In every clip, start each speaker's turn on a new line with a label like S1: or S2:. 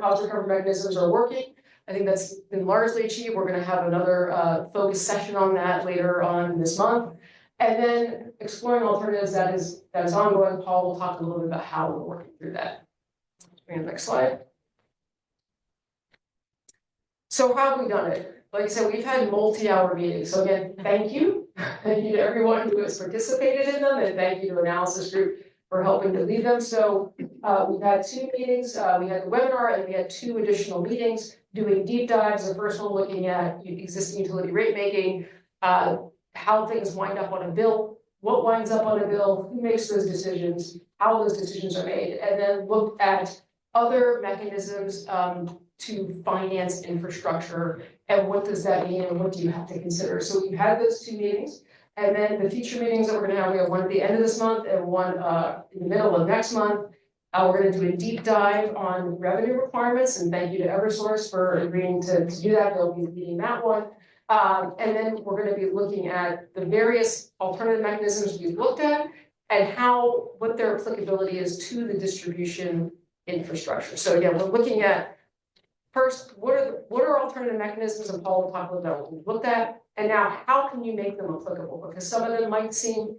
S1: cost recovery mechanisms are working. I think that's been largely achieved. We're going to have another focus session on that later on this month. And then exploring alternatives that is ongoing. Paul will talk a little bit about how we're working through that. Bring the next slide. So how have we done it? Like I said, we've had multi-hour meetings. So again, thank you. Thank you to everyone who has participated in them, and thank you to Analysis Group for helping to lead them. So we've had 2 meetings. We had the webinar, and we had 2 additional meetings doing deep dives. The first one looking at existing utility rate making, how things wind up on a bill, what winds up on a bill, who makes those decisions, how those decisions are made, and then looked at other mechanisms to finance infrastructure, and what does that mean, and what do you have to consider. So we've had those 2 meetings, and then the future meetings that we're going to have, we have one at the end of this month and one in the middle of next month. We're going to do a deep dive on revenue requirements, and thank you to Eversource for agreeing to do that. They'll be leading that one. And then we're going to be looking at the various alternative mechanisms we've looked at and what their applicability is to the distribution infrastructure. So again, we're looking at first, what are alternative mechanisms, and Paul will talk about what we've looked at, and now how can you make them applicable? Because some of them might seem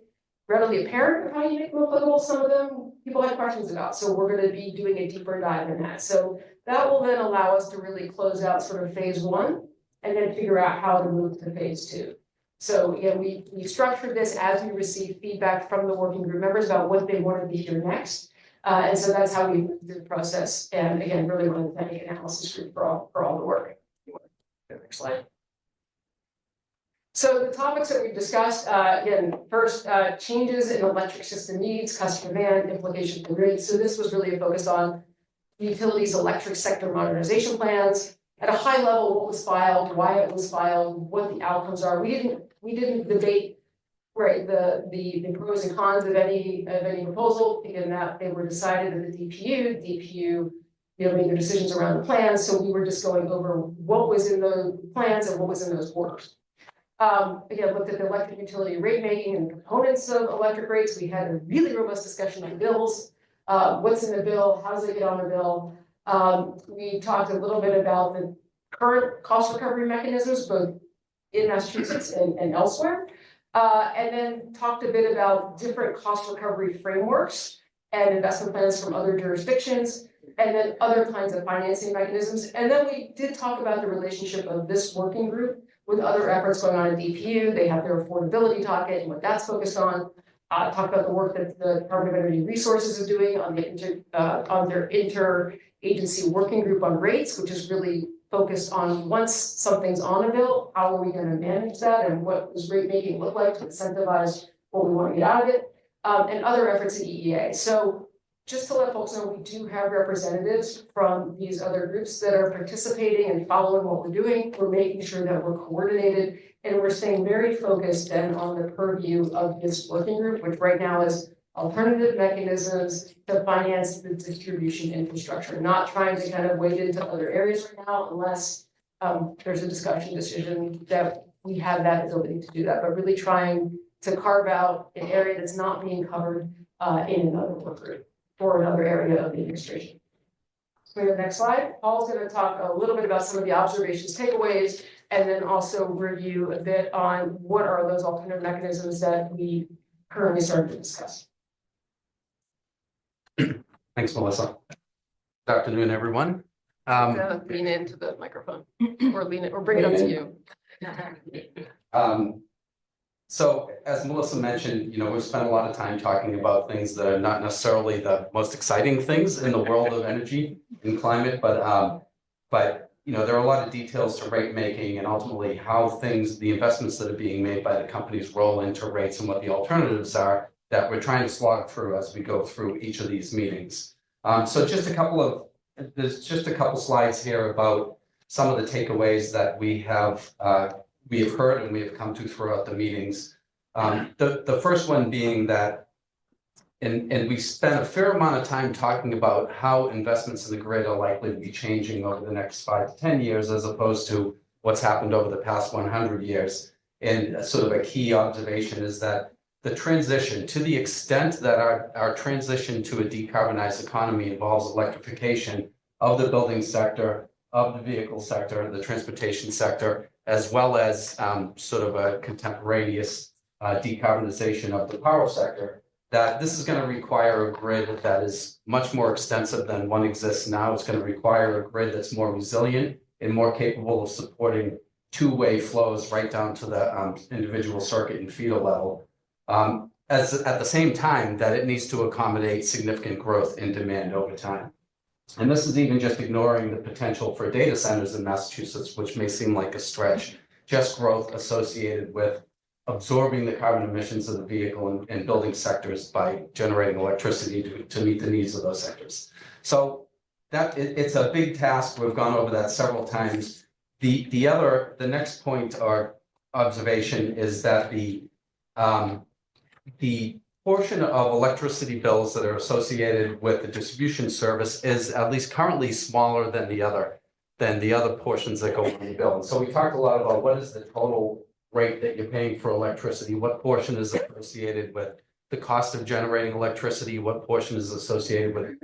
S1: readily apparent of how you make them applicable, some of them people have questions about. So we're going to be doing a deeper dive in that. So that will then allow us to really close out sort of phase 1 and then figure out how to move to phase 2. So again, we structured this as we receive feedback from the working group members about what they want to be here next. And so that's how we moved through the process. And again, really want to thank Analysis Group for all the work. Next slide. So the topics that we've discussed, again, first, changes in electric system needs, customer demand, implications for rates. So this was really focused on the utilities' electric sector modernization plans. At a high level, what was filed, why it was filed, what the outcomes are. We didn't debate, right, the pros and cons of any proposal, again, that they were decided at the DPU. DPU, made their decisions around the plans. So we were just going over what was in those plans and what was in those orders. Again, looked at the electric utility rate making and components of electric rates. We had a really robust discussion on bills. What's in the bill? How does it get on the bill? We talked a little bit about the current cost recovery mechanisms, both in Massachusetts and elsewhere. And then talked a bit about different cost recovery frameworks and investment plans from other jurisdictions, and then other kinds of financing mechanisms. And then we did talk about the relationship of this working group with other efforts going on at DPU. They have their affordability docket and what that's focused on. Talk about the work that the Department of Energy Resources is doing on their interagency working group on rates, which is really focused on once something's on a bill, how are we going to manage that, and what does rate making look like to incentivize what we want to get out of it, and other efforts at EEA. So just to let folks know, we do have representatives from these other groups that are participating and following what we're doing. We're making sure that we're coordinated, and we're staying very focused then on the purview of this working group, which right now is alternative mechanisms to finance the distribution infrastructure, not trying to kind of wade into other areas right now unless there's a discussion decision that we have that ability to do that, but really trying to carve out an area that's not being covered in another work group or another area of the administration. So the next slide. Paul's going to talk a little bit about some of the observations, takeaways, and then also review a bit on what are those alternative mechanisms that we currently started to discuss.
S2: Thanks, Melissa. Good afternoon, everyone.
S1: Lean into the microphone, or lean it, or bring it up to you.
S2: So, as Melissa mentioned, we've spent a lot of time talking about things that are not necessarily the most exciting things in the world of energy and climate, but there are a lot of details to rate making and ultimately how the investments that are being made by the companies roll into rates and what the alternatives are that we're trying to slog through as we go through each of these meetings. So there's just a couple slides here about some of the takeaways that we have heard and we have come to throughout the meetings. The first one being that, and we spent a fair amount of time talking about how investments in the grid are likely to be changing over the next 5 to 10 years, as opposed to what's happened over the past 100 years. And sort of a key observation is that the transition, to the extent that our transition to a decarbonized economy involves electrification, of the building sector, of the vehicle sector, the transportation sector, as well as sort of a contemporaneous decarbonization of the power sector, that this is going to require a grid that is much more extensive than one exists now. It's going to require a grid that's more resilient and more capable of supporting two-way flows right down to the individual circuit and feeder level. As at the same time that it needs to accommodate significant growth in demand over time. And this is even just ignoring the potential for data centers in Massachusetts, which may seem like a stretch, just growth associated with absorbing the carbon emissions of the vehicle and building sectors by generating electricity to meet the needs of those sectors. So that it's a big task. We've gone over that several times. The next point or observation is that the portion of electricity bills that are associated with the distribution service is at least currently smaller than the other portions that go on the bill. And so we talked a lot about what is the total rate that you're paying for electricity, what portion is associated with the cost of generating electricity, what portion is associated with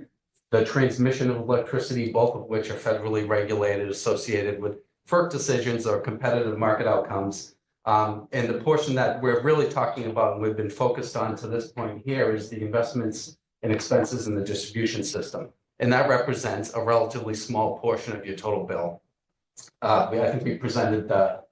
S2: the transmission of electricity, both of which are federally regulated, associated with FERC decisions or competitive market outcomes. And the portion that we're really talking about and we've been focused on to this point here is the investments and expenses in the distribution system. And that represents a relatively small portion of your total bill. I think we presented the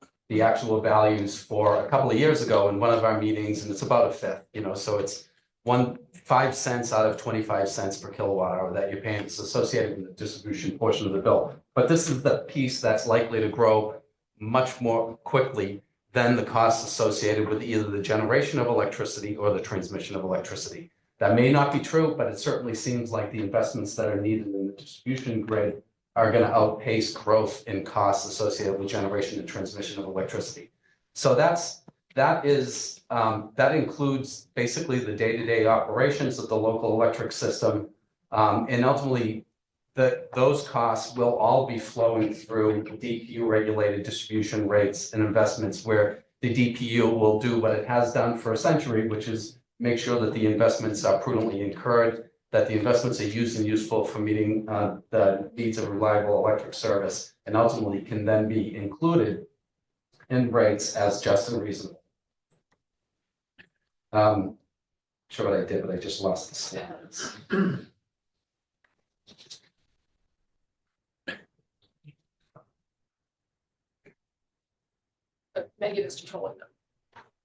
S2: actual values for a couple of years ago in one of our meetings, and it's about a fifth, so it's 5 cents out of 25 cents per kilowatt hour that you're paying. It's associated with the distribution portion of the bill. But this is the piece that's likely to grow much more quickly than the costs associated with either the generation of electricity or the transmission of electricity. That may not be true, but it certainly seems like the investments that are needed in the distribution grid are going to outpace growth in costs associated with generation and transmission of electricity. So that includes basically the day-to-day operations of the local electric system, and ultimately those costs will all be flowing through DPU regulated distribution rates and investments, where the DPU will do what it has done for a century, which is make sure that the investments are prudently incurred, that the investments are used and useful for meeting the needs of reliable electric service, and ultimately can then be included in rates as just and reasonable. Sure what I did, but I just lost the slides.
S1: But Megan is controlling them.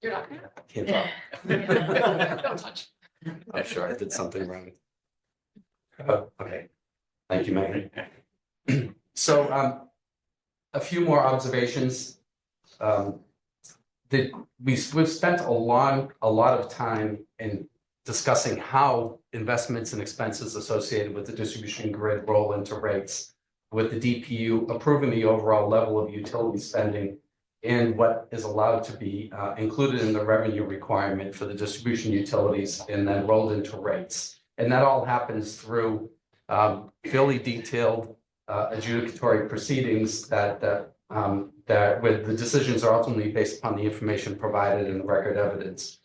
S1: You're not gonna.
S2: Can't
S1: Don't touch.
S2: I'm sure I did something wrong. Okay, thank you, Megan. So a few more observations. We've spent a lot of time in discussing how investments and expenses associated with the distribution grid roll into rates, with the DPU approving the overall level of utility spending and what is allowed to be included in the revenue requirement for the distribution utilities and then rolled into rates. And that all happens through fairly detailed adjudicatory proceedings that where the decisions are ultimately based upon the information provided in the record evidence.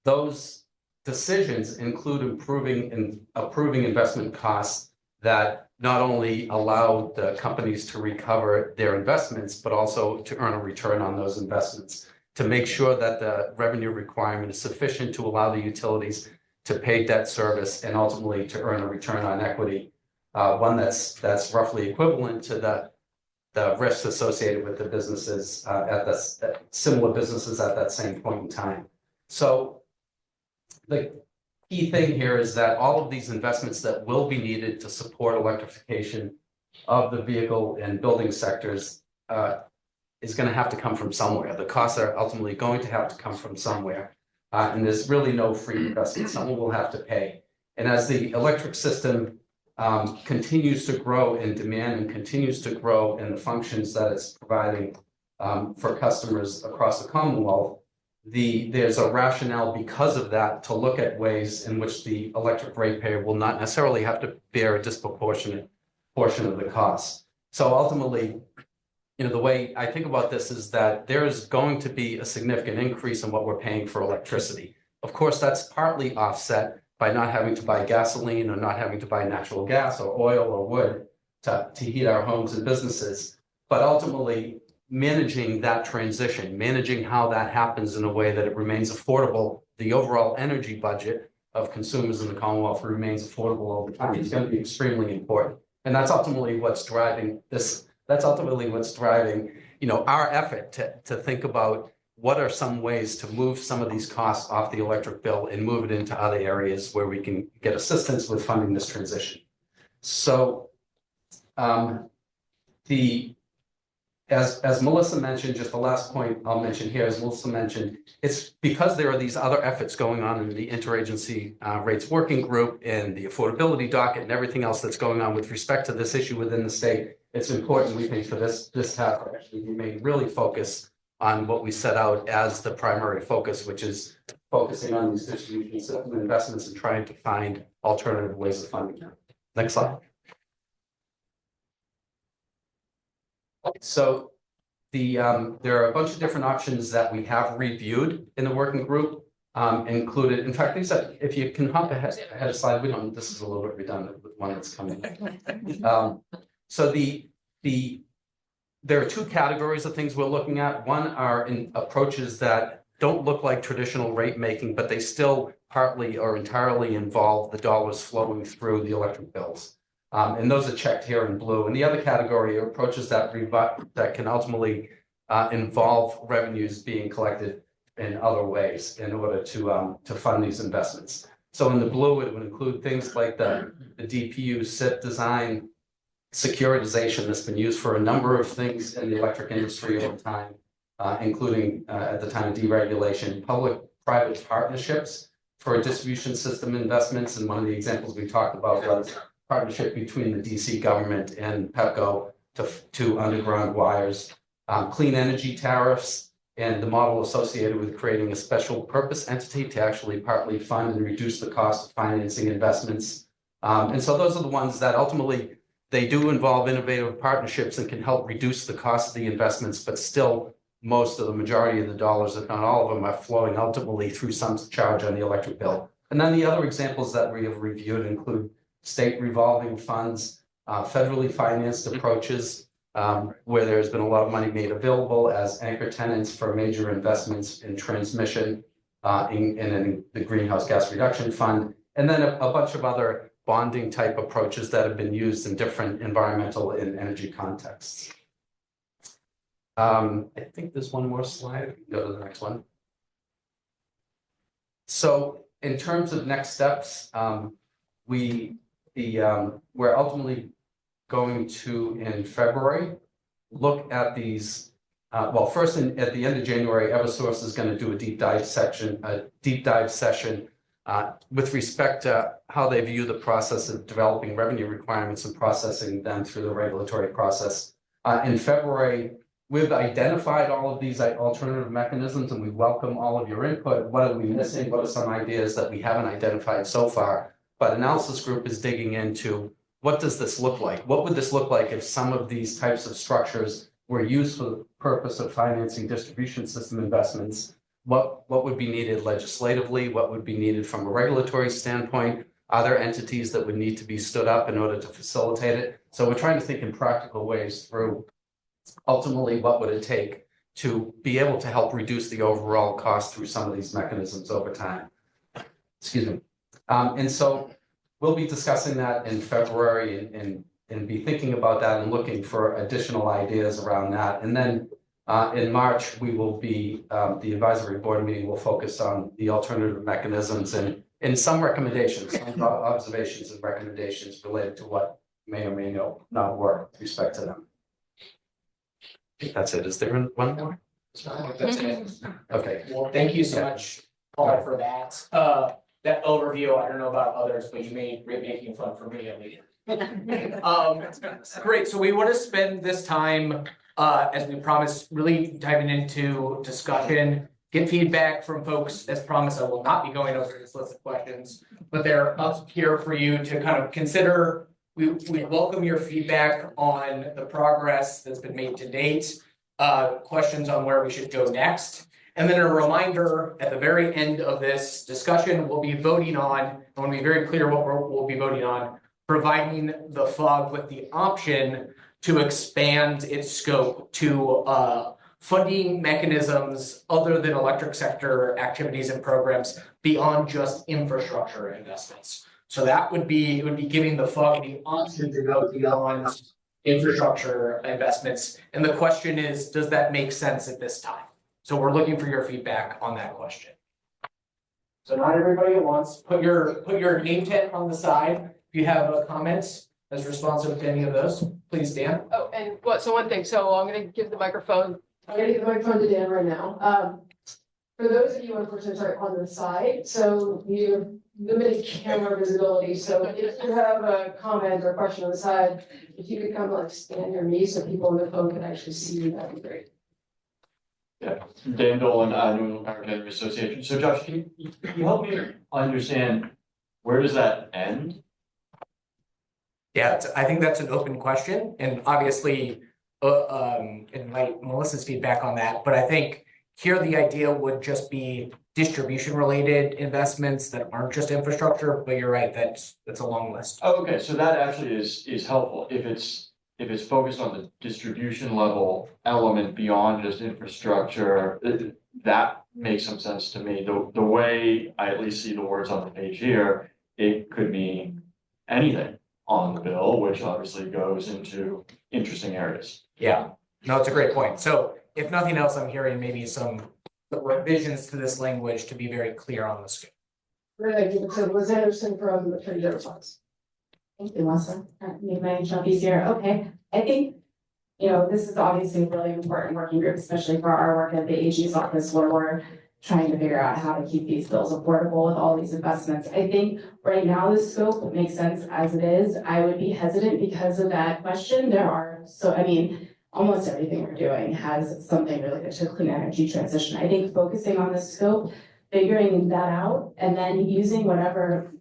S2: Those decisions include approving investment costs that not only allow the companies to recover their investments, but also to earn a return on those investments, to make sure that the revenue requirement is sufficient to allow the utilities to pay debt service and ultimately to earn a return on equity, one that's roughly equivalent to the risks associated with the businesses similar businesses at that same point in time. So the key thing here is that all of these investments that will be needed to support electrification of the vehicle and building sectors is going to have to come from somewhere. The costs are ultimately going to have to come from somewhere. And there's really no free investment. Someone will have to pay. And as the electric system continues to grow in demand and continues to grow in the functions that it's providing for customers across the Commonwealth, there's a rationale because of that to look at ways in which the electric ratepayer will not necessarily have to bear a disproportionate portion of the cost. So ultimately, the way I think about this is that there is going to be a significant increase in what we're paying for electricity. Of course, that's partly offset by not having to buy gasoline or not having to buy natural gas or oil or wood to heat our homes and businesses. But ultimately, managing that transition, managing how that happens in a way that it remains affordable, the overall energy budget of consumers in the Commonwealth remains affordable over time is going to be extremely important. And that's ultimately what's driving this. That's ultimately what's driving, our effort to think about what are some ways to move some of these costs off the electric bill and move it into other areas where we can get assistance with funding this transition. So as Melissa mentioned, just the last point I'll mention here, as Melissa mentioned, it's because there are these other efforts going on in the interagency rates working group and the affordability docket and everything else that's going on with respect to this issue within the state. It's important, we think, for this task to actually remain really focused on what we set out as the primary focus, which is focusing on these distribution system investments and trying to find alternative ways of funding them. Next slide. So there are a bunch of different options that we have reviewed in the working group, included. In fact, these are, if you can hop ahead a slide, this is a little bit redundant with one that's coming. So there are two categories of things we're looking at. One are in approaches that don't look like traditional rate making, but they still partly or entirely involve the dollars flowing through the electric bills. And those are checked here in blue. And the other category are approaches that can ultimately involve revenues being collected in other ways in order to fund these investments. So in the blue, it would include things like the DPU SIP design, securitization that's been used for a number of things in the electric industry over time, including at the time of deregulation, public-private partnerships for distribution system investments. And one of the examples we talked about was partnership between the DC government and PEPCO to underground wires, clean energy tariffs, and the model associated with creating a special purpose entity to actually partly fund and reduce the cost of financing investments. And so those are the ones that ultimately they do involve innovative partnerships and can help reduce the cost of the investments, but still most of the majority of the dollars, if not all of them, are flowing ultimately through some charge on the electric bill. And then the other examples that we have reviewed include state revolving funds, federally financed approaches, where there's been a lot of money made available as anchor tenants for major investments in transmission in the Greenhouse Gas Reduction Fund, and then a bunch of other bonding type approaches that have been used in different environmental and energy contexts. I think there's one more slide. We can go to the next one. So in terms of next steps, we're ultimately going to, in February, look at these. Well, first, at the end of January, Eversource is going to do a deep dive session with respect to how they view the process of developing revenue requirements and processing them through the regulatory process. In February, we've identified all of these alternative mechanisms, and we welcome all of your input. What are we missing? What are some ideas that we haven't identified so far? But analysis group is digging into what does this look like? What would this look like if some of these types of structures were used for the purpose of financing distribution system investments? What would be needed legislatively? What would be needed from a regulatory standpoint? Are there entities that would need to be stood up in order to facilitate it? So we're trying to think in practical ways through ultimately what would it take to be able to help reduce the overall cost through some of these mechanisms over time. Excuse me. And so we'll be discussing that in February and be thinking about that and looking for additional ideas around that. And then in March, we will be, the advisory board meeting will focus on the alternative mechanisms and some recommendations, some observations and recommendations related to what may or may not work with respect to them. I think that's it. Is there one more?
S3: That's it.
S2: Okay.
S3: Well, thank you so much, Paul, for that. That overview, I don't know about others, but you made making fun for me at least. Great. So we want to spend this time, as we promised, really diving into discussion, get feedback from folks. As promised, I will not be going over this list of questions, but they're up here for you to kind of consider. We welcome your feedback on the progress that's been made to date, questions on where we should go next. And then a reminder, at the very end of this discussion, we'll be voting on, I want to be very clear what we'll be voting on, providing the FOG with the option to expand its scope to funding mechanisms other than electric sector activities and programs beyond just infrastructure investments. So that would be, it would be giving the FOG the option to go beyond infrastructure investments. And the question is, does that make sense at this time? So we're looking for your feedback on that question. So not everybody at once, put your name tag on the side. If you have comments as responsive to any of those, please, Dan.
S1: Oh, and so one thing, so I'm gonna give the microphone to Dan right now. For those of you unfortunately are on the side, so you have limited camera visibility, so if you have a comment or question on the side, if you could come like stand near me so people on the phone can actually see you, that'd be great.
S4: Yeah, Dan Dolan, New England Power Generation Association. So Josh, can you help me understand where does that end?
S3: Yeah, I think that's an open question, and obviously, invite Melissa's feedback on that. But I think here the idea would just be distribution related investments that aren't just infrastructure. But you're right, that's a long list.
S4: Oh, okay, so that actually is helpful if it's focused on the distribution level element beyond just infrastructure. That makes some sense to me. The way I at least see the words on the page here, it could mean anything on the bill, which obviously goes into interesting areas.
S3: Yeah, no, it's a great point. So if nothing else, I'm hearing maybe some revisions to this language to be very clear on the scope.
S1: Great, so Liz Anderson from the Attorney General's Office.
S5: Thank you, Melissa. Made my job easier. Okay, I think, this is obviously a really important working group, especially for our work at the AG's office where we're trying to figure out how to keep these bills affordable with all these investments. I think right now the scope makes sense as it is. I would be hesitant because of that question. Almost everything we're doing has something related to clean energy transition. I think focusing on the scope, figuring that out, and then using whatever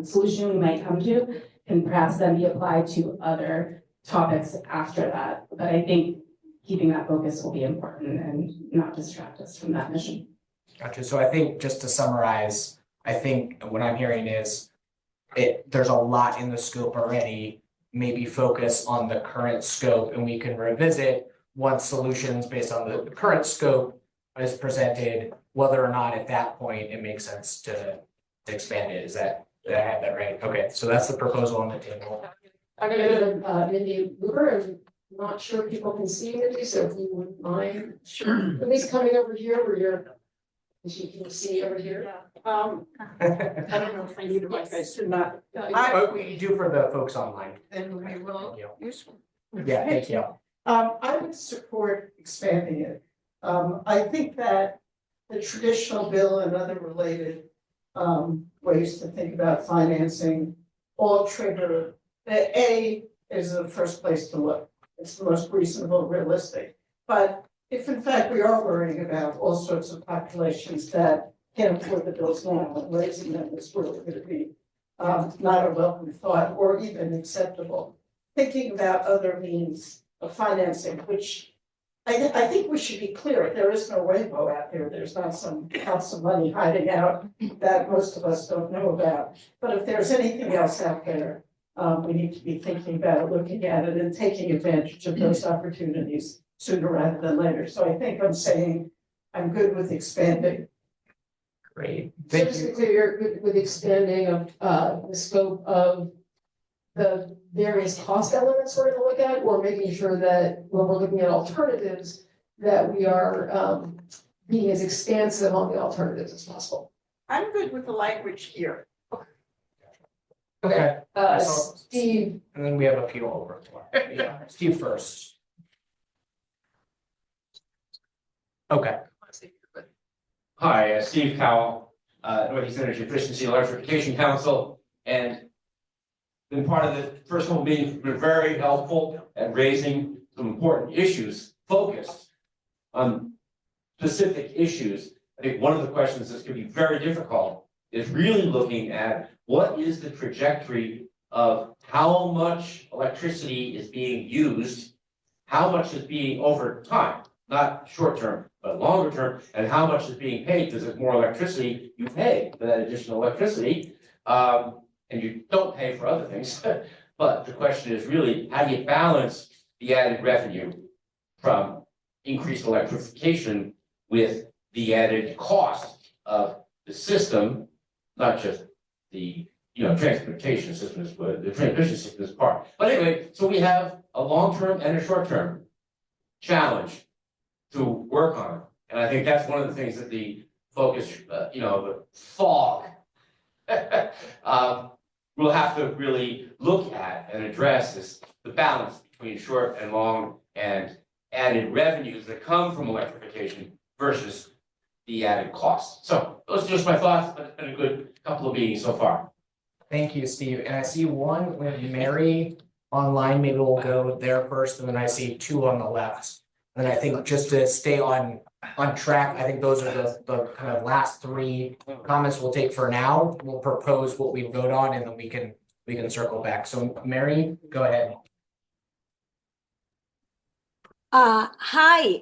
S5: solution we might come to can perhaps then be applied to other topics after that. But I think keeping that focus will be important and not distract us from that mission.
S3: Gotcha. So I think just to summarize, I think what I'm hearing is there's a lot in the scope already. Maybe focus on the current scope and we can revisit once solutions based on the current scope is presented, whether or not at that point it makes sense to expand it. Did I have that right? Okay, so that's the proposal on the table.
S1: I'm gonna go to Mindy Luber. I'm not sure people can see Mindy, so if you wouldn't mind, at least coming over here where you can see over here.
S6: I don't know if I need a mic, I should not.
S3: But we do for the folks online.
S6: Then we will
S3: Thank you.
S6: use.
S3: Yeah, thank you.
S6: I would support expanding it. I think that the traditional bill and other related ways to think about financing all trigger, A is the first place to look. It's the most reasonable, realistic. But if in fact we are worrying about all sorts of populations that can't afford the bills now, raising them is really going to be not a welcome thought or even acceptable. Thinking about other means of financing, which I think we should be clear, there is no rainbow out there. There's not some lots of money hiding out that most of us don't know about. But if there's anything else out there, we need to be thinking about it, looking at it, and taking advantage of those opportunities sooner rather than later. So I think I'm saying I'm good with expanding.
S3: Great.
S1: So
S3: Thank
S1: just to
S3: you.
S1: be clear, you're good with expanding of the scope of the various cost elements we're gonna look at, or making sure that when we're looking at alternatives, that we are being as expansive on the alternatives as possible.
S6: I'm good with the language here.
S3: Okay.
S1: Steve,
S3: And then we have a few over. Yeah, Steve first. Okay.
S7: Hi, Steve Cowell, Northeast Energy Efficiency Electrification Council, and been part of the first one being very helpful at raising some important issues focused on specific issues. I think one of the questions that's going to be very difficult is really looking at what is the trajectory of how much electricity is being used, how much is being over time. not short term, but longer term, and how much is being paid, because there's more electricity you pay for that additional electricity. And you don't pay for other things, but the question is really, how do you balance the added revenue from increased electrification with the added cost of the system, not just the, transportation systems, but the transmission system is part. But anyway, so we have a long-term and a short-term challenge to work on. And I think that's one of the things that the focus, the fog we'll have to really look at and address is the balance between short and long and added revenues that come from electrification versus the added costs. So those are just my thoughts, but it's been a good couple of meetings so far.
S3: Thank you, Steve. And I see one with Mary online. Maybe we'll go there first, and then I see two on the left. And I think just to stay on track, I think those are the kind of last three comments we'll take for now. We'll propose what we vote on, and then we can circle back. So Mary, go ahead.
S8: Hi.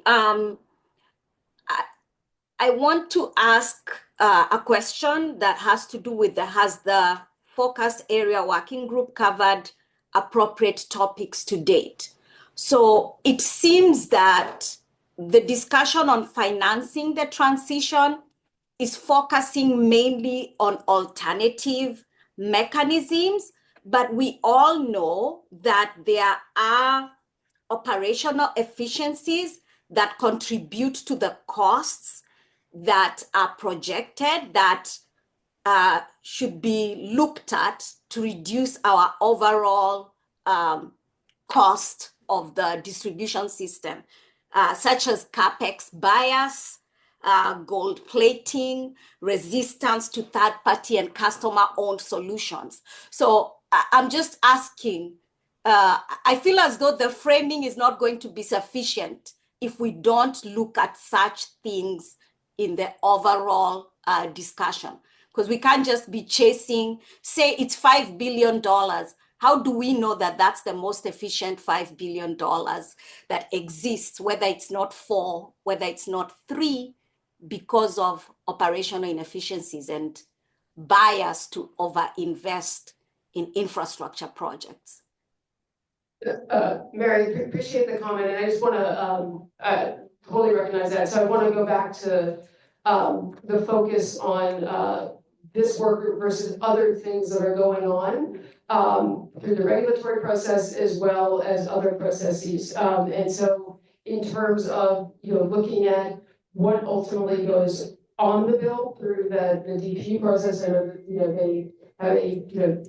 S8: I want to ask a question that has to do with has the focus area working group covered appropriate topics to date? So it seems that the discussion on financing the transition is focusing mainly on alternative mechanisms, but we all know that there are operational efficiencies that contribute to the costs that are projected that should be looked at to reduce our overall cost of the distribution system, such as capex bias, gold plating, resistance to third-party and customer-owned solutions. So I'm just asking, I feel as though the framing is not going to be sufficient if we don't look at such things in the overall discussion, because we can't just be chasing, say it's $5 billion. How do we know that that's the most efficient $5 billion that exists, whether it's not 4, whether it's not 3, because of operational inefficiencies and bias to overinvest in infrastructure projects?
S1: Mary, appreciate the comment, and I just want to totally recognize that. So I want to go back to the focus on this work group versus other things that are going on through the regulatory process as well as other processes. And so in terms of looking at what ultimately goes on the bill through the DPU process, and they have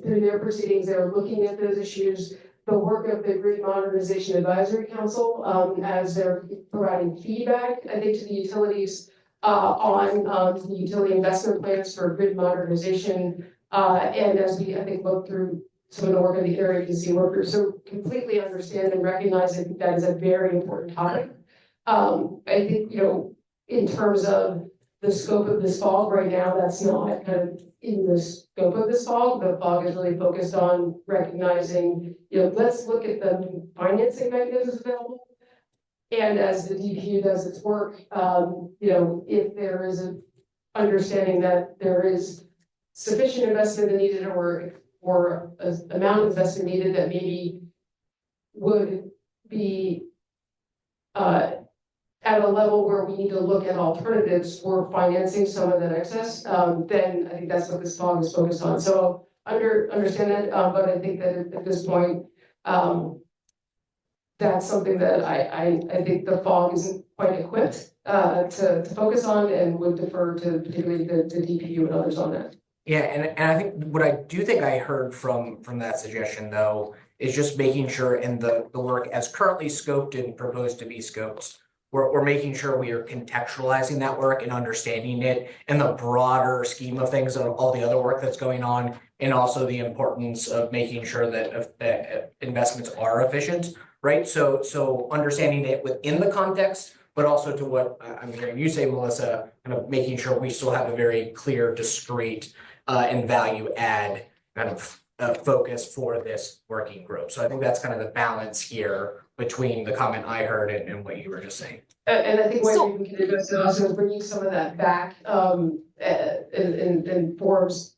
S1: through their proceedings, they're looking at those issues. The work of the Grid Modernization Advisory Council as they're providing feedback, I think, to the utilities on the utility investment plans for grid modernization. And as we, I think, look through some of the work of the area agency workers, so completely understand and recognize that that is a very important topic. I think, in terms of the scope of this fog right now, that's not kind of in the scope of this fog. The fog is really focused on recognizing, let's look at the financing mechanisms available. And as the DPU does its work, if there is an understanding that there is sufficient investment needed or an amount of investment needed that maybe would be at a level where we need to look at alternatives for financing some of that excess, then I think that's what this fog is focused on. So understand that, but I think that at this point, that's something that I think the fog isn't quite equipped to focus on, and would defer to particularly the DPU and others on that.
S3: Yeah, and I think what I do think I heard from that suggestion, though, is just making sure in the work as currently scoped and proposed to be scoped, we're making sure we are contextualizing that work and understanding it in the broader scheme of things and all the other work that's going on, and also the importance of making sure that investments are efficient, right? So understanding it within the context, but also to what I'm hearing you say, Melissa, kind of making sure we still have a very clear, discrete, and value add kind of focus for this working group. So I think that's kind of the balance here between the comment I heard and what you were just saying.
S1: And I think one
S8: So-
S1: thing we can address also is bringing some of that back, in forms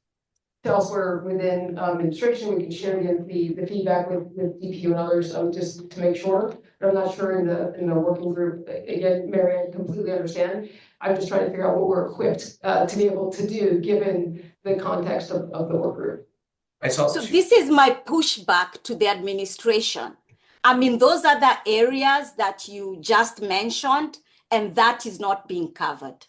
S1: to elsewhere within, administration. We can share the feedback with DPU and others, just to make sure. But I'm not sure in the working group, again, Mary, I completely understand. I'm just trying to figure out what we're equipped, to be able to do, given the context of the work group.
S3: So
S8: this is my pushback to the administration. I mean, those are the areas that you just mentioned, and that is not being covered.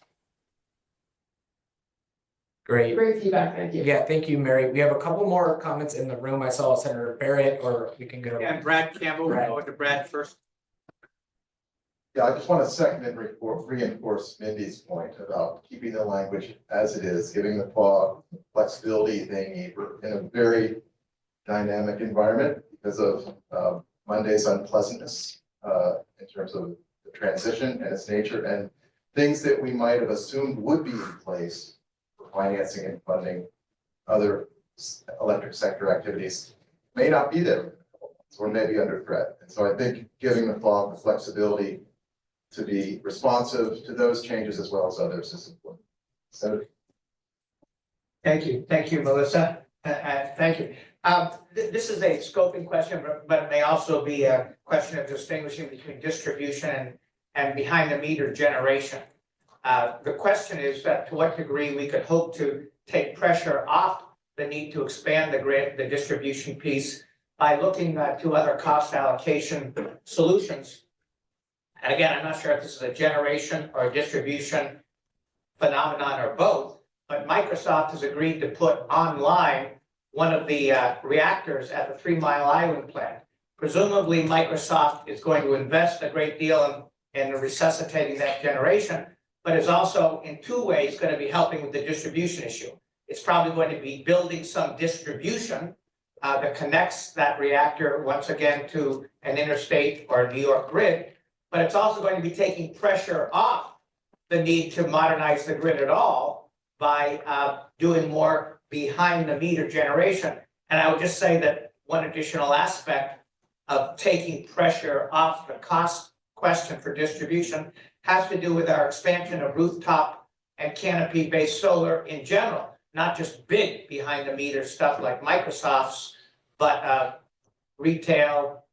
S3: great.
S1: Great feedback, thank you.
S3: Yeah, thank you, Mary. We have a couple more comments in the room. I saw Senator Barrett, or we can go.
S9: And Brad Campbell, we'll go to Brad first.
S10: Yeah, I just want to second and reinforce Mindy's point about keeping the language as it is, giving the FOG flexibility they need in a very dynamic environment because of Monday's unpleasantness in terms of the transition and its nature, and things that we might have assumed would be in place for financing and funding other electric sector activities may not be there or may be under threat. And so I think giving the FOG the flexibility to be responsive to those changes as well as others is important. Senator.
S9: Thank you, Melissa. Thank you. This is a scoping question, but it may also be a question of distinguishing between distribution and behind the meter generation. The question is that to what degree we could hope to take pressure off the need to expand the grid, the distribution piece, by looking to other cost allocation solutions. And again, I'm not sure if this is a generation or a distribution phenomenon or both, but Microsoft has agreed to put online one of the reactors at the 3 Mile Island plant. Presumably, Microsoft is going to invest a great deal in resuscitating that generation, but is also in two ways going to be helping with the distribution issue. It's probably going to be building some distribution that connects that reactor once again to an interstate or New York grid, but it's also going to be taking pressure off the need to modernize the grid at all by doing more behind the meter generation. And I would just say that one additional aspect of taking pressure off the cost question for distribution has to do with our expansion of rooftop and canopy-based solar in general, not just big behind the meter stuff like Microsoft's, but retail,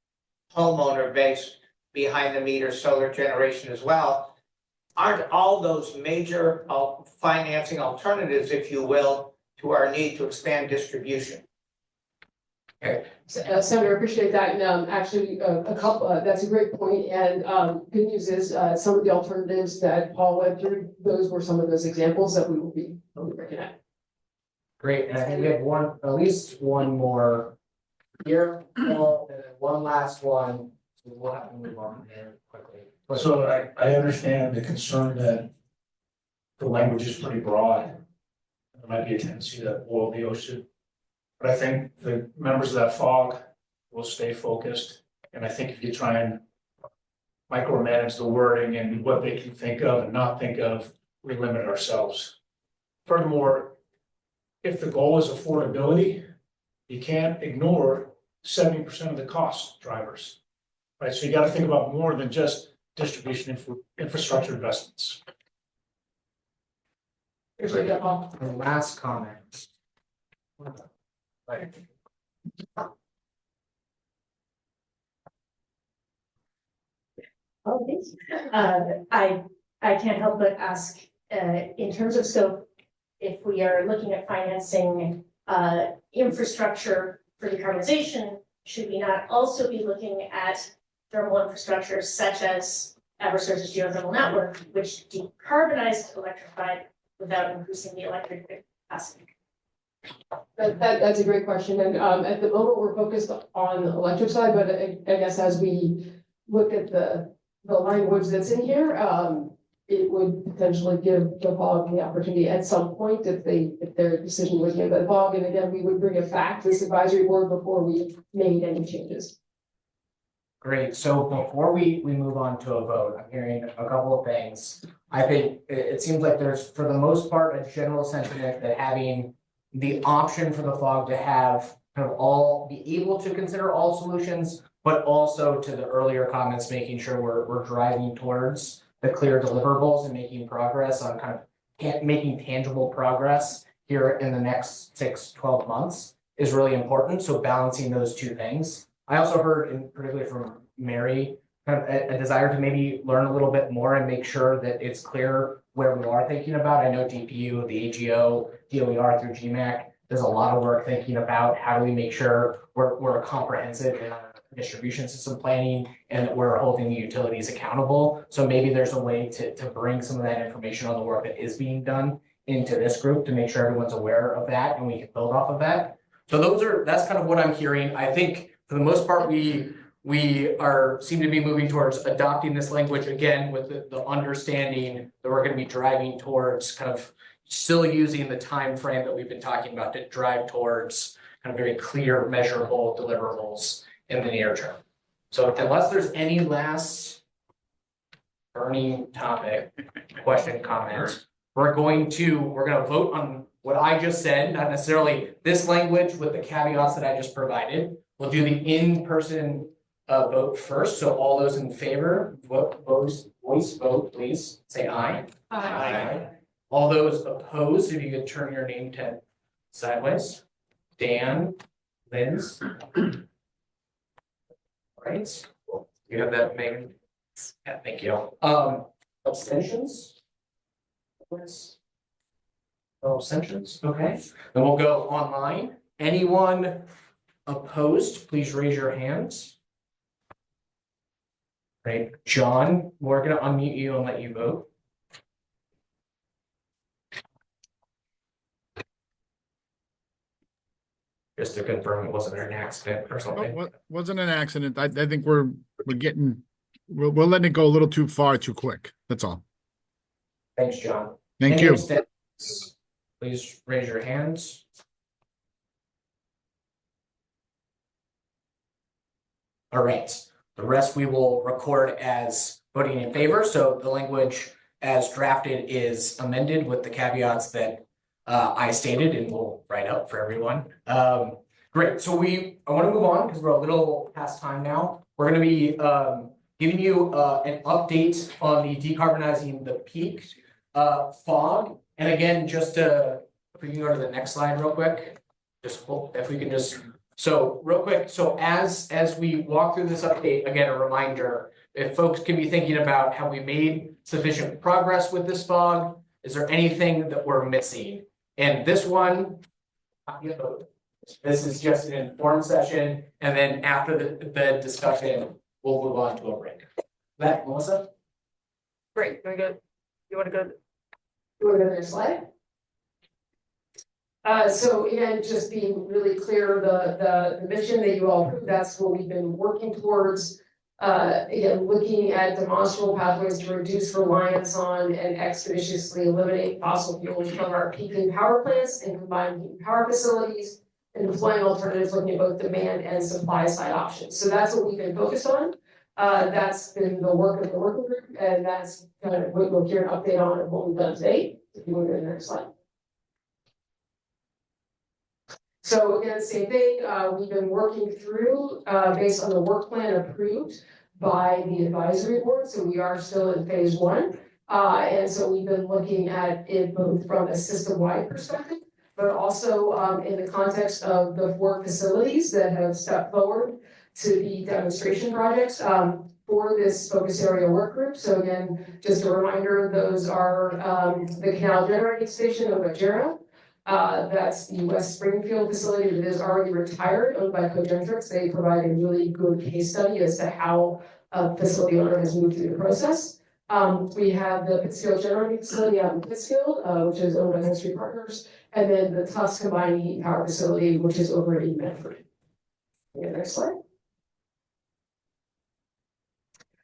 S9: homeowner-based behind the meter solar generation as well. Aren't all those major financing alternatives, if you will, to our need to expand distribution?
S1: Senator, appreciate that, and actually, a couple, that's a great point, and good news is, some of the alternatives that Paul went through, those were some of those examples that we will be looking at.
S3: Great, and I think we have at least one more here, and then one last one, so we'll have to move on there quickly.
S11: So I understand the concern that the language is pretty broad. There might be a tendency to boil the ocean. But I think the members of that FOG will stay focused. And I think if you try and micromanage the wording and what they can think of and not think of, we limit ourselves. Furthermore, if the goal is affordability, you can't ignore 70% of the cost drivers, right? So you got to think about more than just distribution infrastructure investments.
S1: Appreciate that, Paul.
S3: And last comment. Right.
S12: Oh, thanks. I can't help but ask, in terms of scope, if we are looking at financing infrastructure for decarbonization, should we not also be looking at thermal infrastructure such as Eversource's geothermal network, which decarbonized electrified without increasing the electric grid capacity?
S1: That's a great question, and at the moment, we're focused on the electric side, but I guess as we look at the language that's in here, it would potentially give the VOG the opportunity at some point if their decision was made by the VOG, and again, we would bring it back to this advisory board before we made any changes.
S3: Great, so before we move on to a vote, I'm hearing a couple of things. I think it seems like there's, for the most part, a general sentiment that having the option for the FOG to have kind of all be able to consider all solutions, but also to the earlier comments, making sure we're driving towards the clear deliverables and making progress on kind of making tangible progress here in the next 6-12 months is really important. So balancing those two things. I also heard, in particularly from Mary, kind of a desire to maybe learn a little bit more and make sure that it's clear where we are thinking about. I know DPU, the AGO, DOER through GMAC, there's a lot of work thinking about how do we make sure we're comprehensive in our distribution system planning and that we're holding the utilities accountable. So maybe there's a way to bring some of that information on the work that is being done into this group to make sure everyone's aware of that and we can build off of that. So that's kind of what I'm hearing. I think for the most part, we seem to be moving towards adopting this language again with the understanding that we're going to be driving towards kind of still using the time frame that we've been talking about to drive towards kind of very clear, measurable deliverables in the near term. So unless there's any last burning topic, question, comment, we're going to vote on what I just said, not necessarily this language with the caveats that I just provided. We'll do the in-person vote first. So all those in favor, voice vote, please say aye. Aye. All those opposed, if you could turn your name tag sideways. Dan, Liz. Right. You have that, Megan? Yeah, thank you. Abstentions? No abstentions? Okay. Then we'll go online. Anyone opposed, please raise your hands. Right, John, we're gonna unmute you and let you vote. Just to confirm it wasn't an accident or something.
S13: Wasn't an accident. I think we're letting it go a little too far, too quick. That's all.
S3: Thanks, John.
S13: Thank
S3: Any
S13: you.
S3: abstentions? Please raise your hands. All right, the rest we will record as voting in favor. So the language as drafted is amended with the caveats that I stated and we'll write up for everyone. Great, so I want to move on because we're a little past time now. We're going to be giving you an update on the decarbonizing the peak fog. And again, just if we can go to the next slide real quick, if we can just, so real quick. So as we walk through this update, again, a reminder, if folks can be thinking about have we made sufficient progress with this fog? Is there anything that we're missing? And this one, this is just an informed session. And then after the discussion, we'll move on to a break. That, Melissa?
S1: Great, very good. You want to go to the next slide? So again, just being really clear, the mission that you all approved, that's what we've been working towards. Again, looking at demonstrable pathways to reduce reliance on and expeditiously eliminate fossil fuels from our peaking power plants and combined heat and power facilities, and deploying alternatives looking at both demand and supply side options. So that's what we've been focused on. That's been the work of the working group, and that's kind of what we'll hear an update on of what we've done today. If you want to go to the next slide. So again, same thing, we've been working through, based on the work plan approved by the advisory board, so we are still in phase 1. And so we've been looking at it both from a system-wide perspective, but also in the context of the 4 facilities that have stepped forward to be demonstration projects for this focus area work group. So again, just a reminder, those are the Canal Generating Station of Ojera. That's the West Springfield facility that is already retired, owned by Cogentrix. They provide a really good case study as to how a facility owner has moved through the process. We have the Pittsfield Generating Facility out in Pittsfield, which is owned by History Partners, and then the Tufts Combined Heat and Power Facility, which is over in Medford. Next slide.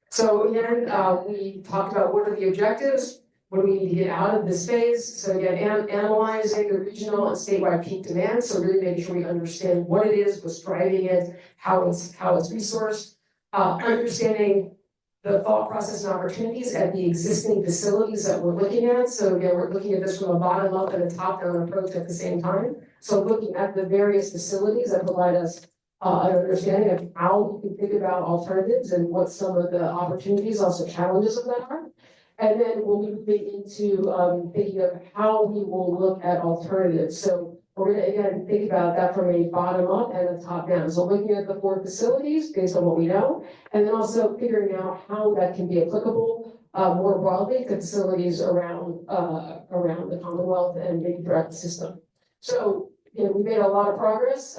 S1: So again, we talked about what are the objectives. What do we need to get out of this phase? So again, analyzing the regional and statewide peak demand. So really making sure we understand what it is, what's driving it, how it's resourced, understanding the thought process and opportunities at the existing facilities that we're looking at. So again, we're looking at this from a bottom up and a top down approach at the same time. So looking at the various facilities that provide us an understanding of how we can think about alternatives and what some of the opportunities, also challenges of that are. And then we'll be moving into thinking of how we will look at alternatives. So we're gonna again think about that from a bottom up and a top down. So looking at the 4 facilities based on what we know, and then also figuring out how that can be applicable more broadly to facilities around the Commonwealth and maybe throughout the system. So, we made a lot of progress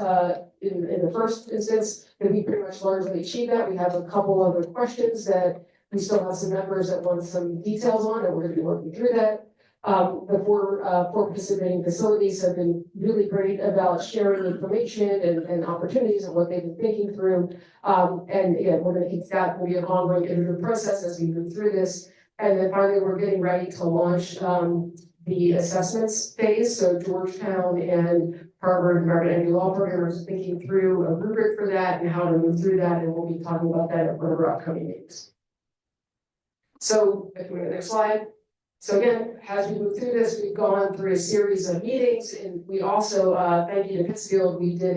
S1: in the first instance, and we pretty much largely achieved that. We have a couple other questions that we still have some members that want some details on, and we're gonna be working through that. The 4 participating facilities have been really great about sharing information and opportunities and what they've been thinking through. And again, we're gonna keep that, will be an ongoing iterative process as we move through this. And then finally, we're getting ready to launch the assessments phase. So Georgetown and Harvard and American Energy Law Programmers thinking through a rubric for that and how to move through that, and we'll be talking about that at one of our upcoming meetings. So if we go to the next slide. So again, as we move through this, we've gone through a series of meetings, and we also, thank you to Pittsfield, we did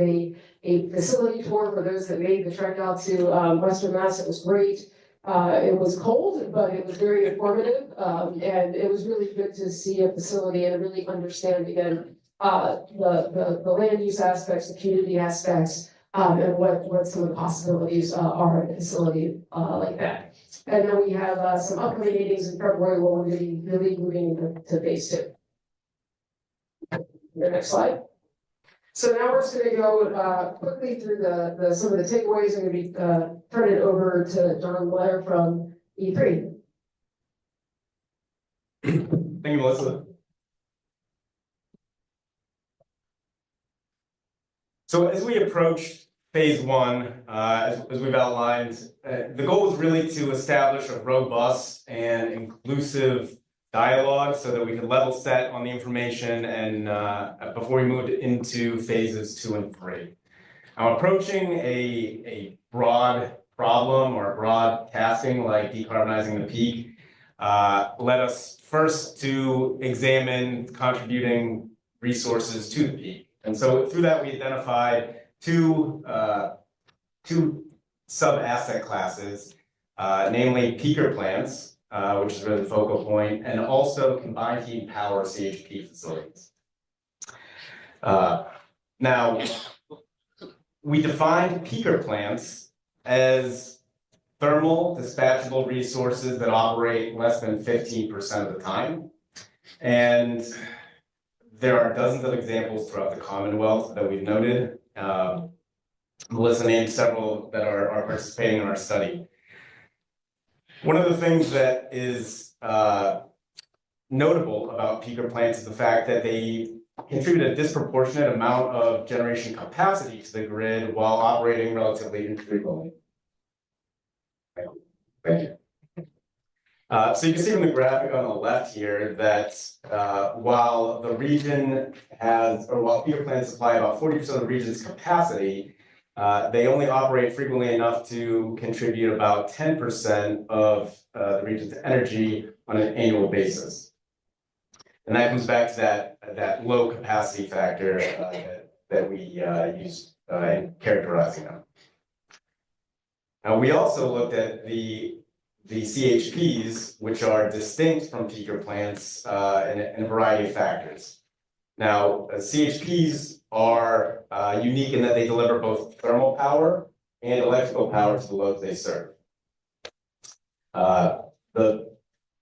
S1: a facility tour for those that made the trek out to Western Mass. It was great. It was cold, but it was very informative, and it was really good to see a facility and really understand again the land use aspects, the community aspects, and what some of the possibilities are at a facility like that. And then we have some upcoming meetings in February where we're going to be really moving to phase 2. The next slide. So now we're just going to go quickly through the some of the takeaways. I'm going to be turn it over to John Blair from E3.
S14: Thank you, Melissa. So as we approach phase 1, as we've outlined, the goal is really to establish a robust and inclusive dialogue so that we can level set on the information and before we move into phases 2 and 3. Now, approaching a broad problem or a broad tasking like decarbonizing the peak led us first to examine contributing resources to the peak. And so through that, we identified two sub-asset classes, namely peaker plants, which is really the focal point, and also combined heat and power CHP facilities. Now, we defined peaker plants as thermal dispatchable resources that operate less than 15% of the time. And there are dozens of examples throughout the Commonwealth that we've noted. Melissa named several that are participating in our study. One of the things that is notable about peaker plants is the fact that they contribute a disproportionate amount of generation capacity to the grid while operating relatively infrequently. Thank you. So you can see from the graphic on the left here that while the region while peaker plants supply about 40% of the region's capacity, they only operate frequently enough to contribute about 10% of the region's energy on an annual basis. And that comes back to that low capacity factor that we use in characterizing them. Now, we also looked at the CHPs, which are distinct from peaker plants in a variety of factors. Now, CHPs are unique in that they deliver both thermal power and electrical power to the loads they serve. The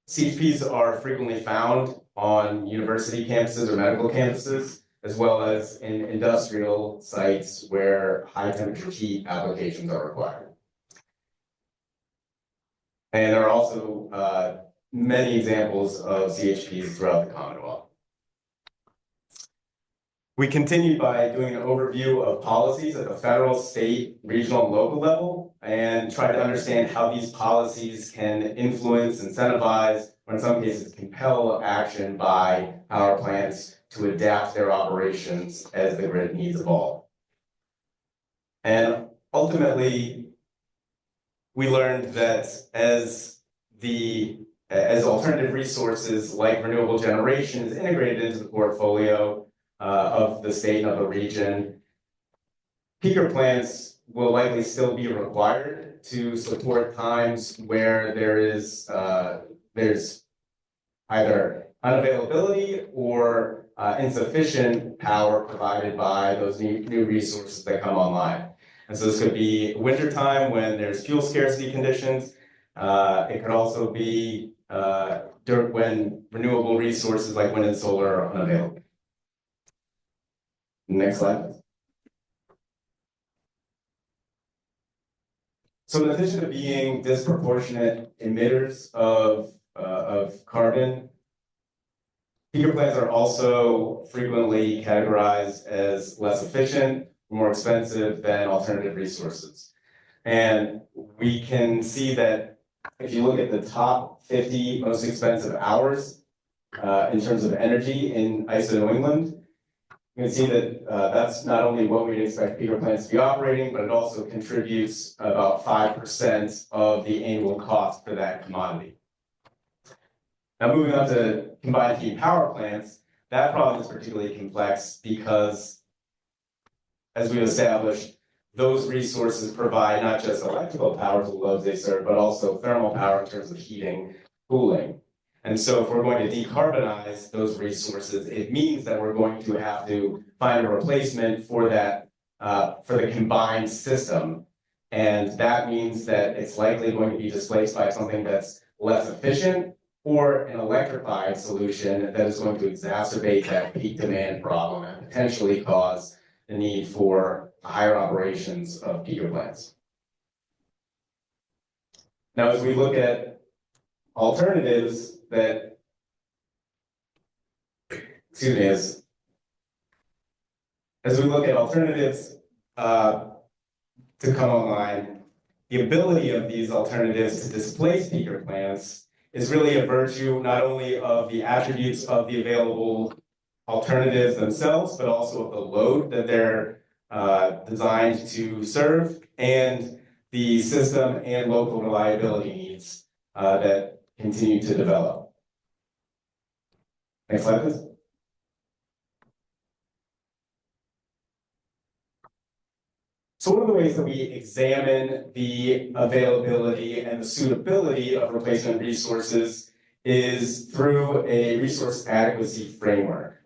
S14: CHPs are frequently found on university campuses or medical campuses, as well as in industrial sites where high temperature heat applications are required. And there are also many examples of CHPs throughout the Commonwealth. We continued by doing an overview of policies at the federal, state, regional, and local level, and tried to understand how these policies can influence, incentivize, or in some cases compel action by power plants to adapt their operations as the grid needs evolve. And ultimately, we learned that as alternative resources like renewable generation is integrated into the portfolio, of the state and of the region. Peaker plants will likely still be required to support times where there's either unavailability or insufficient power provided by those new resources that come online. And so this could be wintertime when there's fuel scarcity conditions. It could also be when renewable resources like wind and solar are unavailable. Next slide. So in addition to being disproportionate emitters of carbon, peaker plants are also frequently categorized as less efficient, more expensive than alternative resources. And we can see that if you look at the top 50 most expensive hours in terms of energy in ISO New England, you can see that that's not only what we'd expect peaker plants to be operating, but it also contributes about 5% of the annual cost for that commodity. Now moving on to combined heat power plants, that problem is particularly complex because, as we've established, those resources provide not just electrical power to the loads they serve, but also thermal power in terms of heating, cooling. And so if we're going to decarbonize those resources, it means that we're going to have to find a replacement for that, for the combined system. And that means that it's likely going to be displaced by something that's less efficient or an electrified solution that is going to exacerbate that peak demand problem and potentially cause the need for higher operations of peaker plants. Now, as we look at alternatives that, as we look at alternatives to come online, the ability of these alternatives to displace peaker plants is really a virtue not only of the attributes of the available alternatives themselves, but also of the load that they're designed to serve and the system and local reliability needs that continue to develop. Next slide, please. So one of the ways that we examine the availability and the suitability of replacement resources is through a resource adequacy framework.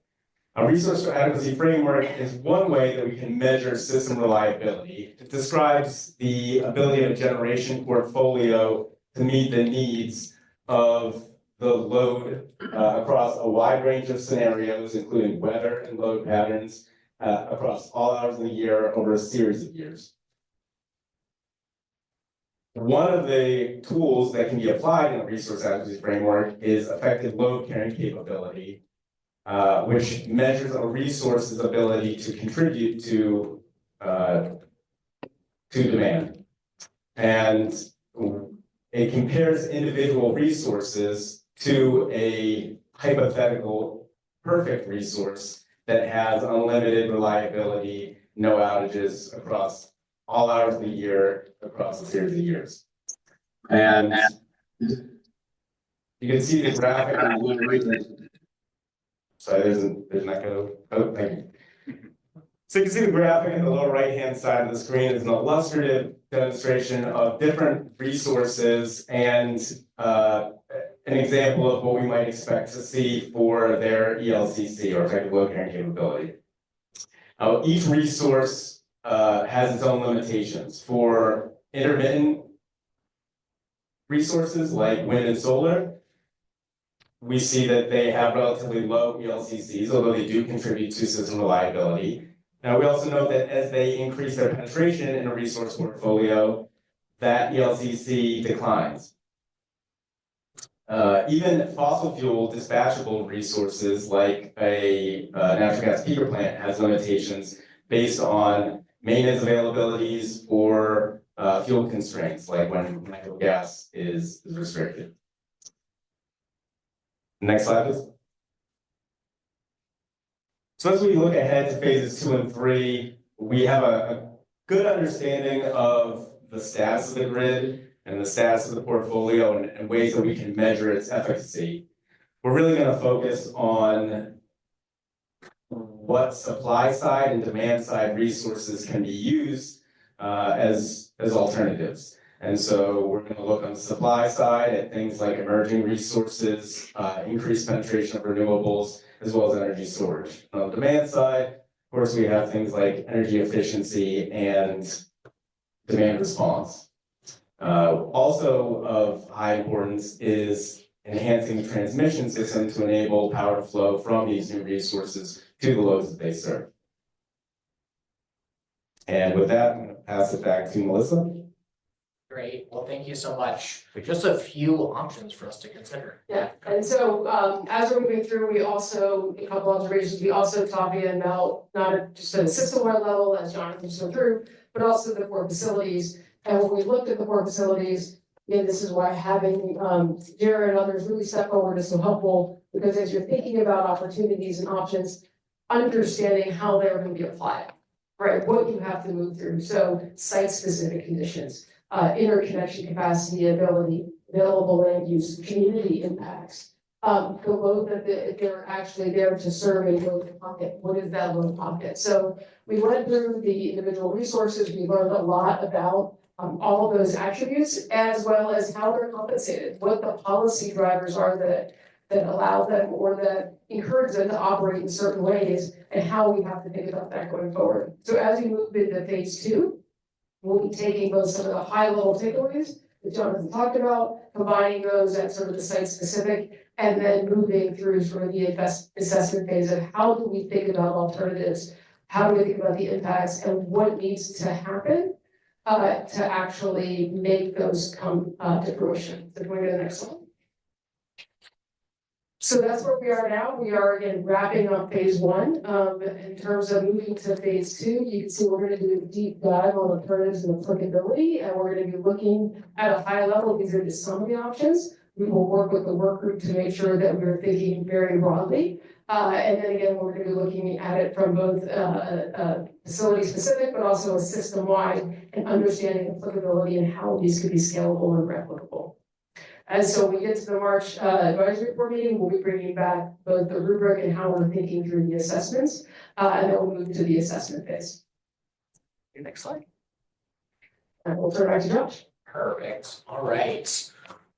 S14: A resource adequacy framework is one way that we can measure system reliability. It describes the ability of a generation portfolio to meet the needs of the load across a wide range of scenarios, including weather and load patterns, across all hours of the year over a series of years. One of the tools that can be applied in a resource adequacy framework is effective load carrying capability, which measures a resource's ability to contribute to demand. And it compares individual resources to a hypothetical perfect resource that has unlimited reliability, no outages across all hours of the year, across a series of years. And you can see the graphic on the lower right. Sorry, there's an echo. Oh, thank you. So you can see the graphic in the lower right-hand side of the screen is an illustrative demonstration of different resources and an example of what we might expect to see for their ELCC, or effective load carrying capability. Now, each resource has its own limitations. For intermittent resources like wind and solar, we see that they have relatively low ELCCs, although they do contribute to system reliability. Now, we also know that as they increase their penetration in a resource portfolio, that ELCC declines. Even fossil fuel dispatchable resources like a natural gas peaker plant has limitations based on maintenance availabilities or fuel constraints, like when natural gas is restricted. Next slide, please. So as we look ahead to phases 2 and 3, we have a good understanding of the status of the grid and the status of the portfolio and ways that we can measure its efficacy. We're really going to focus on what supply side and demand side resources can be used as alternatives. And so we're going to look on the supply side at things like emerging resources, increased penetration of renewables, as well as energy storage. On the demand side, of course, we have things like energy efficiency and demand response. Also of high importance is enhancing the transmission system to enable power to flow from these new resources to the loads that they serve. And with that, I'm going to pass it back to Melissa.
S3: Great, well, thank you so much. Just a few options for us to consider.
S1: Yeah, and so as we're moving through, we also, a couple observations, we also talk again about not just at a system-wide level, as Jonathan just went through, but also the core facilities. And when we looked at the core facilities, again, this is why having Jared and others really step forward is so helpful, because as you're thinking about opportunities and options, understanding how they're going to be applied, right? What you have to move through. So site-specific conditions, interconnection capacity, available land use, community impacts, the load that they're actually there to serve a load pocket. What is that load pocket? So we went through the individual resources. We learned a lot about all of those attributes, as well as how they're compensated, what the policy drivers are that allow them or that encourage them to operate in certain ways, and how we have to think about that going forward. So as we move into phase 2, we'll be taking those some of the high level takeaways that Jonathan talked about, combining those at sort of the site specific, and then moving through sort of the assessment phase of how do we think about alternatives, how do we think about the impacts, and what needs to happen to actually make those come to fruition. So can we go to the next slide? So that's where we are now. We are again wrapping up phase 1. In terms of moving to phase 2, you can see we're going to do a deep dive on alternatives and applicability, and we're going to be looking at a high level. These are just some of the options. We will work with the work group to make sure that we're thinking very broadly. And then again, we're going to be looking at it from both facility specific, but also a system wide, and understanding applicability and how these could be scalable and replicable. And so when we get to the March advisory board meeting, we'll be bringing back both the rubric and how we're thinking through the assessments, and then we'll move to the assessment phase.
S3: Next slide.
S1: And we'll turn it back to Josh.
S3: Perfect. All right.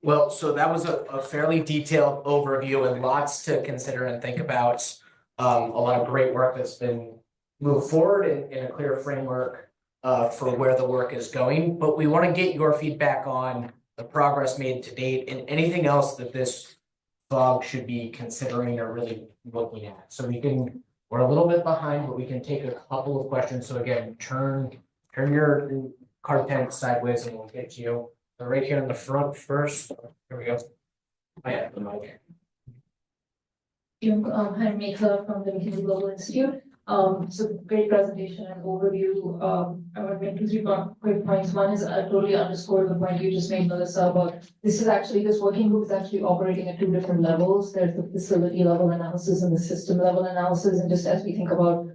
S3: Well, so that was a fairly detailed overview and lots to consider and think about. A lot of great work that's been moved forward in a clear framework for where the work is going. But we want to get your feedback on the progress made to date and anything else that this FOG should be considering or really looking at. So we're a little bit behind, but we can take a couple of questions. So again, turn your card tent sideways and we'll get to you. So right here in the front first. Here we go. Oh, yeah, the mic.
S15: I'm Mekha from the McKinsey Global Institute. So great presentation and overview. I want to make 2-3 quick points. One is I totally underscore the point you just made, Melissa, about this working group is actually operating at 2 different levels. There's the facility level analysis and the system level analysis. And just as we think about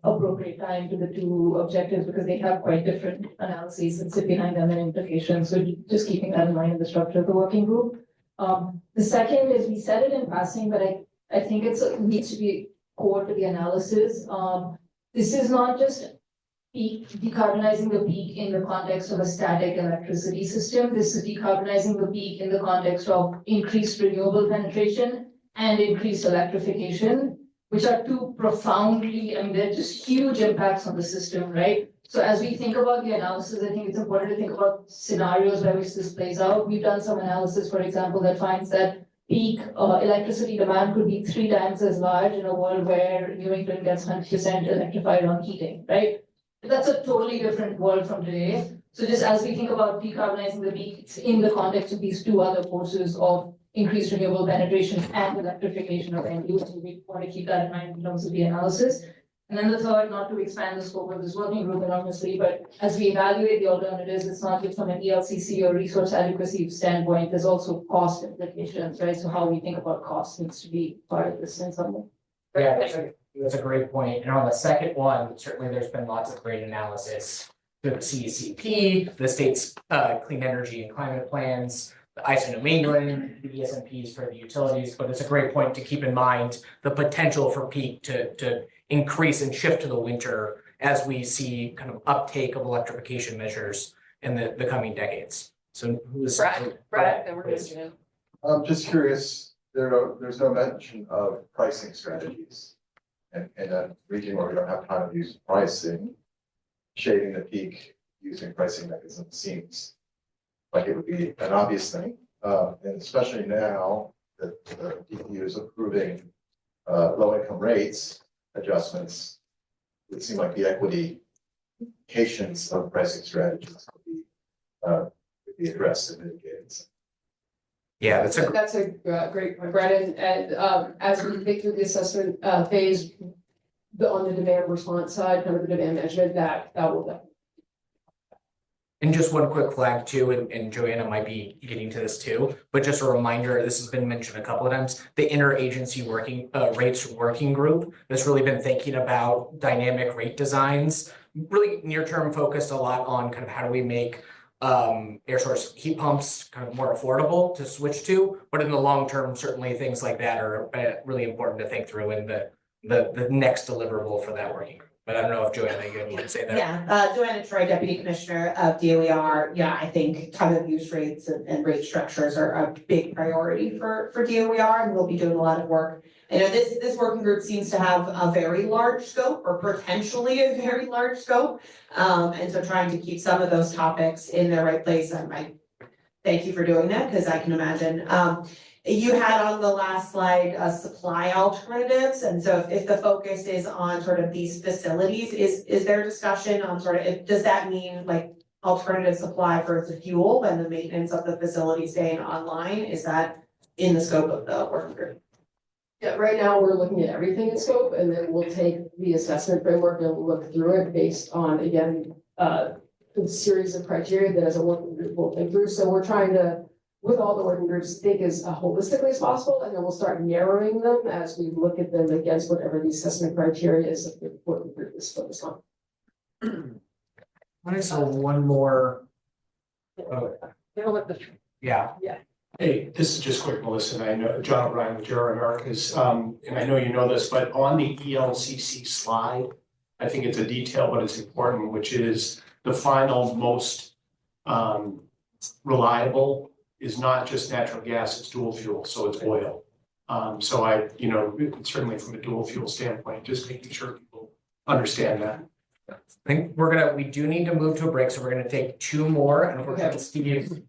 S15: appropriate time to the 2 objectives, because they have quite different analyses that sit behind them and implications. So just keeping that in mind in the structure of the working group. The second is we said it in passing, but I think it needs to be core to the analysis. This is not just decarbonizing the peak in the context of a static electricity system. This is decarbonizing the peak in the context of increased renewable penetration and increased electrification, which are 2 profoundly, they're just huge impacts on the system, right? So as we think about the analysis, I think it's important to think about scenarios by which this plays out. We've done some analysis, for example, that finds that peak electricity demand could be 3 times as large in a world where New England gets 100% electrified on heating, right? That's a totally different world from today. So just as we think about decarbonizing the peak, it's in the context of these 2 other forces of increased renewable penetration and electrification of end use. So we want to keep that in mind in terms of the analysis. And then the third, not to expand the scope of this working group enormously, but as we evaluate the alternatives, it's not just from an ELCC or resource adequacy standpoint, there's also cost implications, right? So how we think about cost needs to be part of this in some way.
S3: Yeah, that's a great point. And on the second one, certainly there's been lots of great analysis through the CECP, the state's clean energy and climate plans, the ISO New England, the ESMPs for the utilities, but it's a great point to keep in mind the potential for peak to increase and shift to the winter as we see kind of uptake of electrification measures in the coming decades. So who's
S1: Brad, then we're missing him.
S10: I'm just curious, there's no mention of pricing strategies. And in a region where we don't have time to use pricing, shading the peak using pricing mechanisms seems like it would be an obvious thing. And especially now that the DPU is approving low income rates adjustments, it would seem like the equity implications of pricing strategies could be addressed and mitigated.
S3: Yeah, that's
S1: a great point, Brad, and as we think through the assessment phase, on the demand response side, kind of the demand management, that will definitely.
S3: And just one quick flag too, and Joanna might be getting to this too, but just a reminder, this has been mentioned a couple of times, the interagency rates working group has really been thinking about dynamic rate designs, really near term focused a lot on kind of how do we make air source heat pumps kind of more affordable to switch to, but in the long term, certainly things like that are really important to think through in the next deliverable for that working group. But I don't know if Joanna, you want to say that?
S16: Yeah, Joanna Troy, Deputy Commissioner of DOER. Yeah, I think time of use rates and rate structures are a big priority for DOER, and we'll be doing a lot of work. I know this working group seems to have a very large scope, or potentially a very large scope. And so trying to keep some of those topics in the right place. I thank you for doing that, because I can imagine. You had on the last slide supply alternatives, and so if the focus is on sort of these facilities, is there discussion on sort of, does that mean like alternative supply for the fuel and the maintenance of the facility staying online? Is that in the scope of the working group?
S1: Yeah, right now we're looking at everything in scope, and then we'll take the assessment framework and look through it based on, again, a series of criteria that as a working group we'll think through. So we're trying to, with all the working groups, think as holistically as possible, and then we'll start narrowing them as we look at them against whatever the assessment criteria is that the working group is focused on.
S3: I saw one more. Yeah.
S11: Hey, this is just quick, Melissa, and I know John O'Brien with Euro Americas, and I know you know this, but on the ELCC slide, I think it's a detail, but it's important, which is the final most reliable is not just natural gas, it's dual fuel, so it's oil. So certainly from a dual fuel standpoint, just making sure people understand that.
S3: I think we do need to move to a break, so we're gonna take two more, and we're gonna Steve,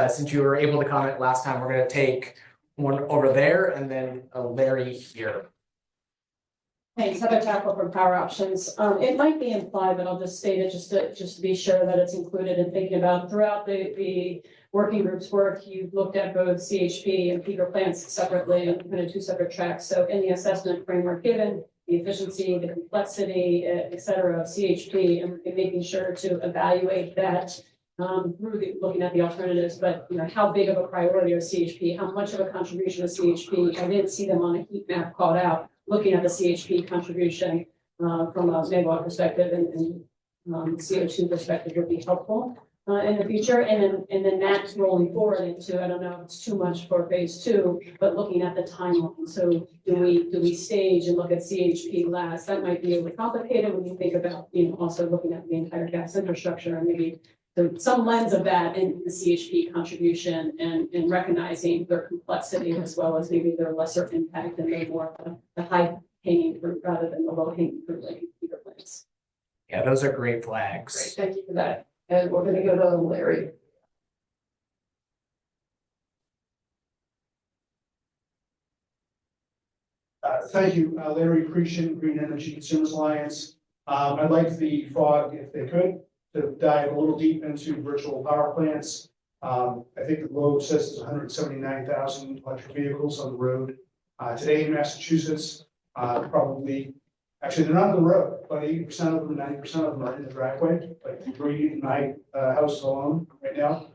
S3: since you were able to comment last time, we're gonna take one over there and then Larry here.
S17: Thanks, Heather Tackle from Power Options. It might be implied, but I'll just state it just to be sure that it's included in thinking about throughout the working group's work. You've looked at both CHP and peaker plants separately and kind of two separate tracks. So in the assessment framework given, the efficiency, the complexity, et cetera, of CHP, and making sure to evaluate that through looking at the alternatives, but how big of a priority are CHP? How much of a contribution is CHP? I didn't see them on a heat map called out. Looking at the CHP contribution from a megawatt perspective and CO2 perspective would be helpful in the future. And then that's rolling forward into, I don't know if it's too much for phase 2, but looking at the timeline. So do we stage and look at CHP last? That might be a little complicated when you think about also looking at the entire gas infrastructure and maybe some lens of that in the CHP contribution and recognizing their complexity as well as maybe their lesser impact and maybe more of the high hanging fruit rather than the low hanging fruit like peaker plants.
S3: Yeah, those are great flags.
S1: Great, thank you for that. And we're gonna go to Larry.
S18: Thank you, Larry Cretion, Green Energy Consumers Alliance. I'd like the FOG, if they could, to dive a little deep into virtual power plants. I think the load says there's 179,000 electric vehicles on the road today in Massachusetts. Probably, actually, they're not on the road, but 80% of them, 90% of them are in the driveway, like 3 in my house alone right now.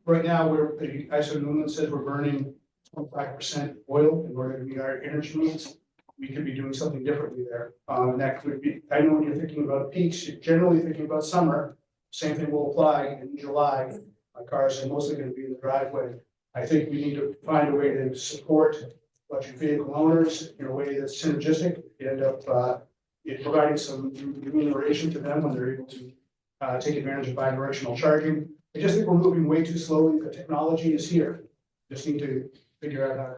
S18: Right now, the ISO New England says we're burning 25% oil in order to meet our energy needs. We could be doing something differently there. And that could be, I know when you're thinking about peaks, you're generally thinking about summer. Same thing will apply in July. My cars are mostly going to be in the driveway. I think we need to find a way to support electric vehicle owners in a way that's synergistic, end up, providing some remuneration to them when they're able to, take advantage of bidirectional charging. I just think we're moving way too slowly. The technology is here. Just need to figure out how to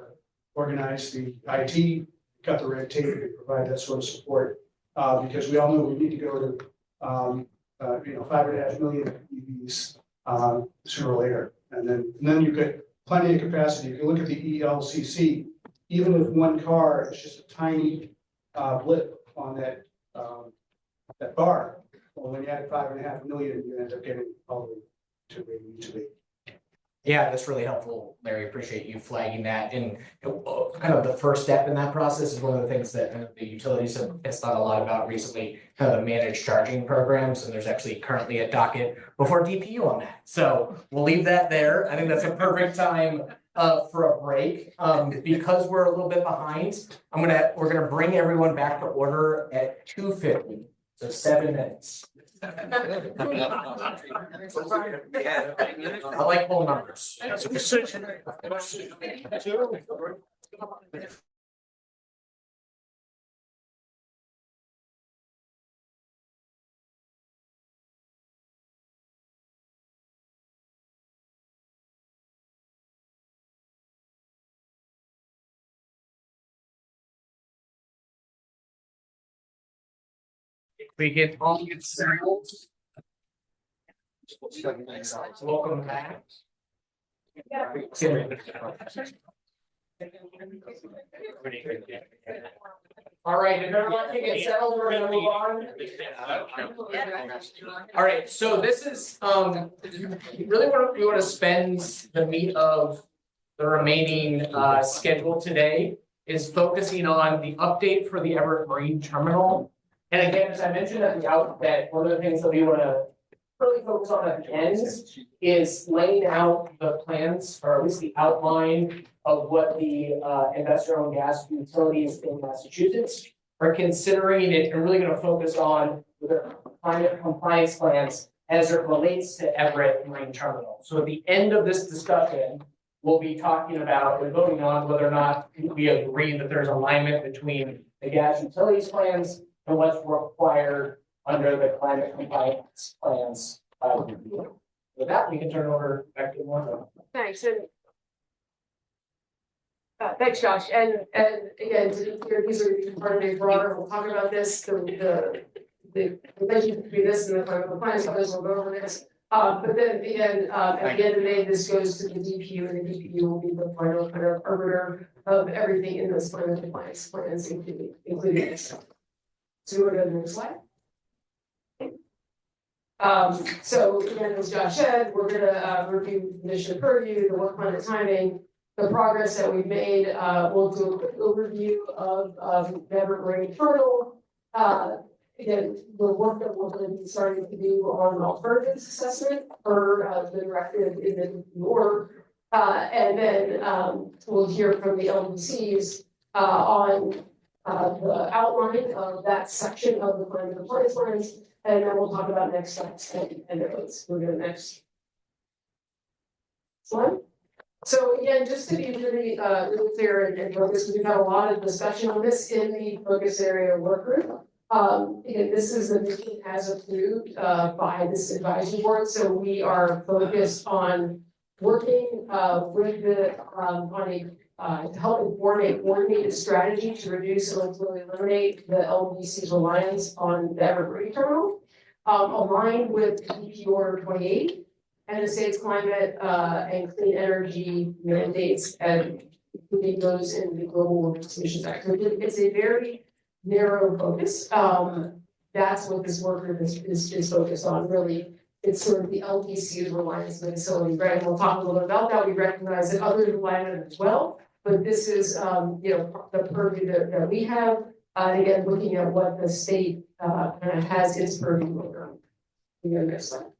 S18: organize the IT, cut the red tape, and provide that sort of support. Because we all know we need to go to, 5.5 million EVs, sooner or later. And then you get plenty of capacity. If you look at the ELCC, even if one car is just a tiny, blip on that, that bar, well, when you add 5.5 million, you end up getting all the way to where you need to be.
S3: Yeah, that's really helpful, Larry. Appreciate you flagging that. And kind of the first step in that process is one of the things that the utilities have thought a lot about recently, kind of the managed charging programs. And there's actually currently a docket before DPU on that. So we'll leave that there. I think that's a perfect time for a break. Because we're a little bit behind, we're gonna bring everyone back to order at 2:50, so 7 minutes. I like whole numbers. We get all get settled. Welcome back. All right, if everyone can get settled, we're gonna move on. All right, so this is really what we want to spend the meat of the remaining schedule today is focusing on the update for the Everett Marine Terminal. And again, as I mentioned at the outset, one of the things that we want to really focus on at the end is laying out the plans, or at least the outline of what the investor-owned gas utilities in Massachusetts are considering it, and really going to focus on the climate compliance plans as it relates to Everett Marine Terminal. So at the end of this discussion, we'll be talking about and voting on whether or not we agree that there's alignment between the gas utilities plans and what's required under the climate compliance plans. With that, we can turn over back to Martha.
S1: Thanks, and thanks, Josh. And again, to be clear, these are part of a broader, we'll talk about this, the relationship between this and the climate compliance, others will go over this. But then again, at the end of the day, this goes to the DPU, and the DPU will be the final kind of arbiter of everything in those climate compliance plans, including this. So we're going to the next slide. So again, as Josh said, we're gonna review mission purview, the work plan and timing, the progress that we've made. We'll do a quick overview of the Everett Marine Terminal. Again, the work that we're going to be starting to do on an alternatives assessment for the directive in the org. And then we'll hear from the LDCs on the outline of that section of the climate compliance plans. And then we'll talk about next steps and those. We'll go next slide. So again, just to be really, really clear and focused, we've had a lot of discussion on this in the focus area work group. Again, this is the mission as approved by this advisory board. So we are focused on working with the to help inform a coordinated strategy to reduce and ultimately eliminate the LDC's reliance on the Everett Marine Terminal, aligned with DP Order 28 and the state's climate and clean energy mandates, and including those in the Global Warming Solutions Act. So it's a very narrow focus. That's what this work group is focused on, really. It's sort of the LDC's reliance on the facility, right? And we'll talk a little bit about that. We recognize that others rely on it as well. But this is, the purview that we have, and again, looking at what the state kind of has its purview over. Next slide.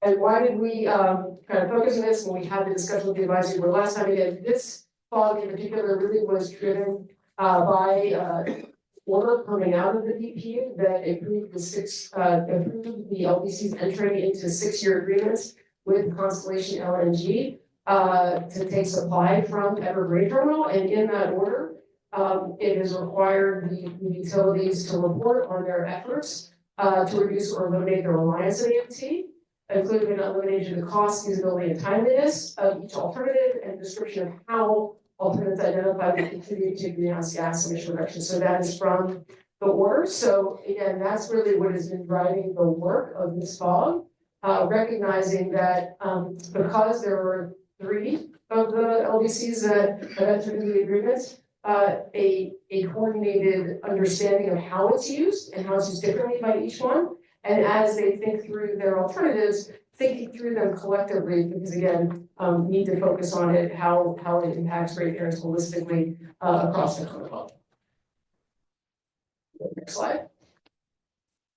S1: And why did we kind of focus on this when we had the discussion with the advisory board last time? Again, this fog in particular really was driven by order coming out of the DPU that approved the LDC's entering into 6-year agreements with Constellation LNG. to take supply from Evergreen Terminal, and in that order, it has required the utilities to report on their efforts to reduce or eliminate their reliance on EMT, including an elimination of the cost, feasibility, and timeliness of each alternative, and description of how alternatives identified will contribute to greenhouse gas emission reduction. So that is from the order. So again, that's really what has been driving the work of this FOG, recognizing that because there were 3 of the LDCs that entered into the agreement, a coordinated understanding of how it's used and how it's used differently by each one. And as they think through their alternatives, thinking through them collectively, because again, need to focus on it, how it impacts ratepayers holistically across the Commonwealth. Next slide.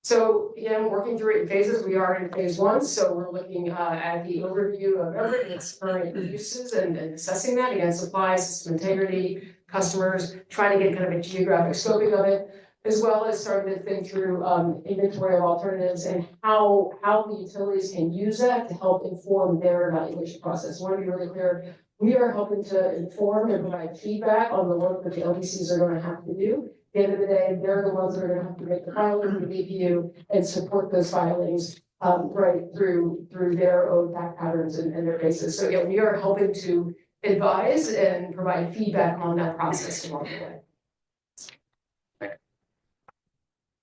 S1: So again, working through it in phases, we are in phase 1, so we're looking at the overview of everything, its current uses and assessing that, again, supply, system integrity, customers, trying to get kind of a geographic scoping of it, as well as starting to think through inventory of alternatives and how the utilities can use that to help inform their evaluation process. I want to be really clear, we are helping to inform and provide feedback on the work that the LDCs are going to have to do. At the end of the day, they're the ones that are going to have to make the filings with the APU and support those filings right through their own fact patterns and their basis. So yeah, we are helping to advise and provide feedback on that process along the way.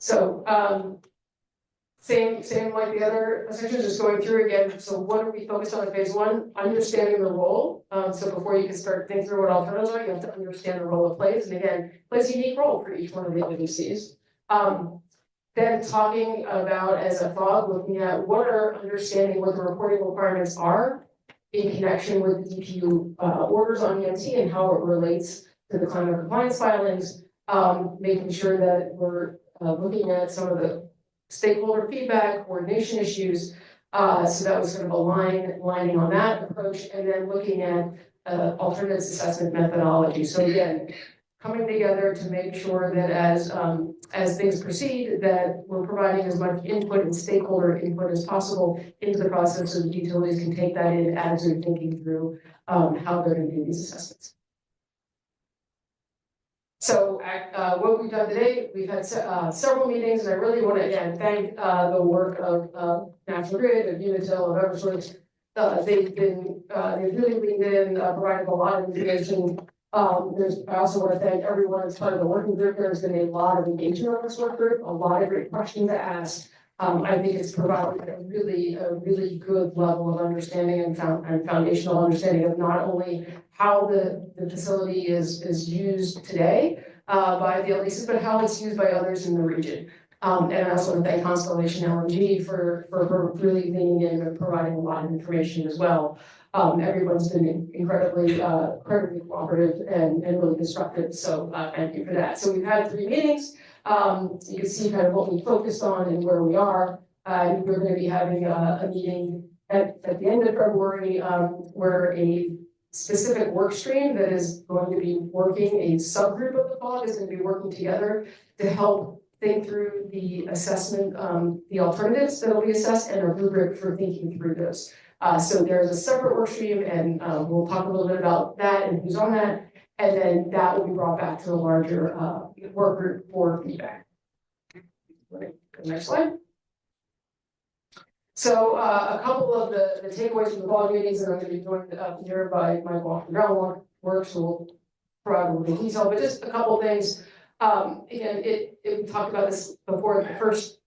S1: So same like the other sections, just going through again. So what are we focused on in phase 1? Understanding the role. So before you can start thinking through what alternatives are, you have to understand the role it plays. And again, it plays a unique role for each one of the LDCs. Then talking about as a FOG, looking at understanding what the reporting requirements are in connection with the DPU orders on EMT and how it relates to the climate compliance filings, making sure that we're looking at some of the stakeholder feedback, coordination issues. So that was sort of aligning on that approach, and then looking at alternatives assessment methodology. So again, coming together to make sure that as things proceed, that we're providing as much input and stakeholder input as possible into the process so the utilities can take that in as they're thinking through how they're going to do these assessments. So what we've done today, we've had several meetings, and I really want to again thank the work of National Grid, of Unitil, of Eversource. They've really leaned in, provided a lot of information. I also want to thank everyone as part of the working group. There's been a lot of engagement on this work group, a lot of great questions to ask. I think it's provided a really good level of understanding and foundational understanding of not only how the facility is used today by the LDCs, but how it's used by others in the region. And I also want to thank Constellation LNG for really leaning in and providing a lot of information as well. Everyone's been incredibly cooperative and really constructive, so thank you for that. So we've had 3 meetings. You can see kind of what we focused on and where we are. We're going to be having a meeting at the end of February where a specific work stream that is going to be working, a subgroup of the FOG is going to be working together to help think through the assessment, the alternatives that will be assessed, and a rubric for thinking through those. So there's a separate work stream, and we'll talk a little bit about that and who's on that. And then that will be brought back to a larger work group for feedback. Next slide. So a couple of the takeaways from the FOG meetings, and I'm going to be joined up here by Michael from groundwork, so we'll provide a little bit of detail, but just a couple of things. Again, we talked about this before the first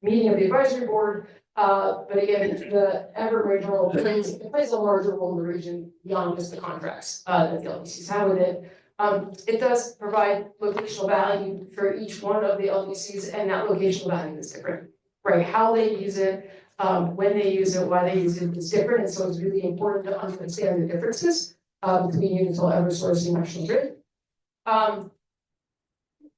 S1: meeting of the advisory board. But again, the Evergreen role plays a larger role in the region beyond just the contracts that the LDCs have with it. It does provide locational value for each one of the LDCs, and that locational value is different, right? How they use it, when they use it, why they use it is different, and so it's really important to understand the differences between Unitil, Eversource, and National Grid.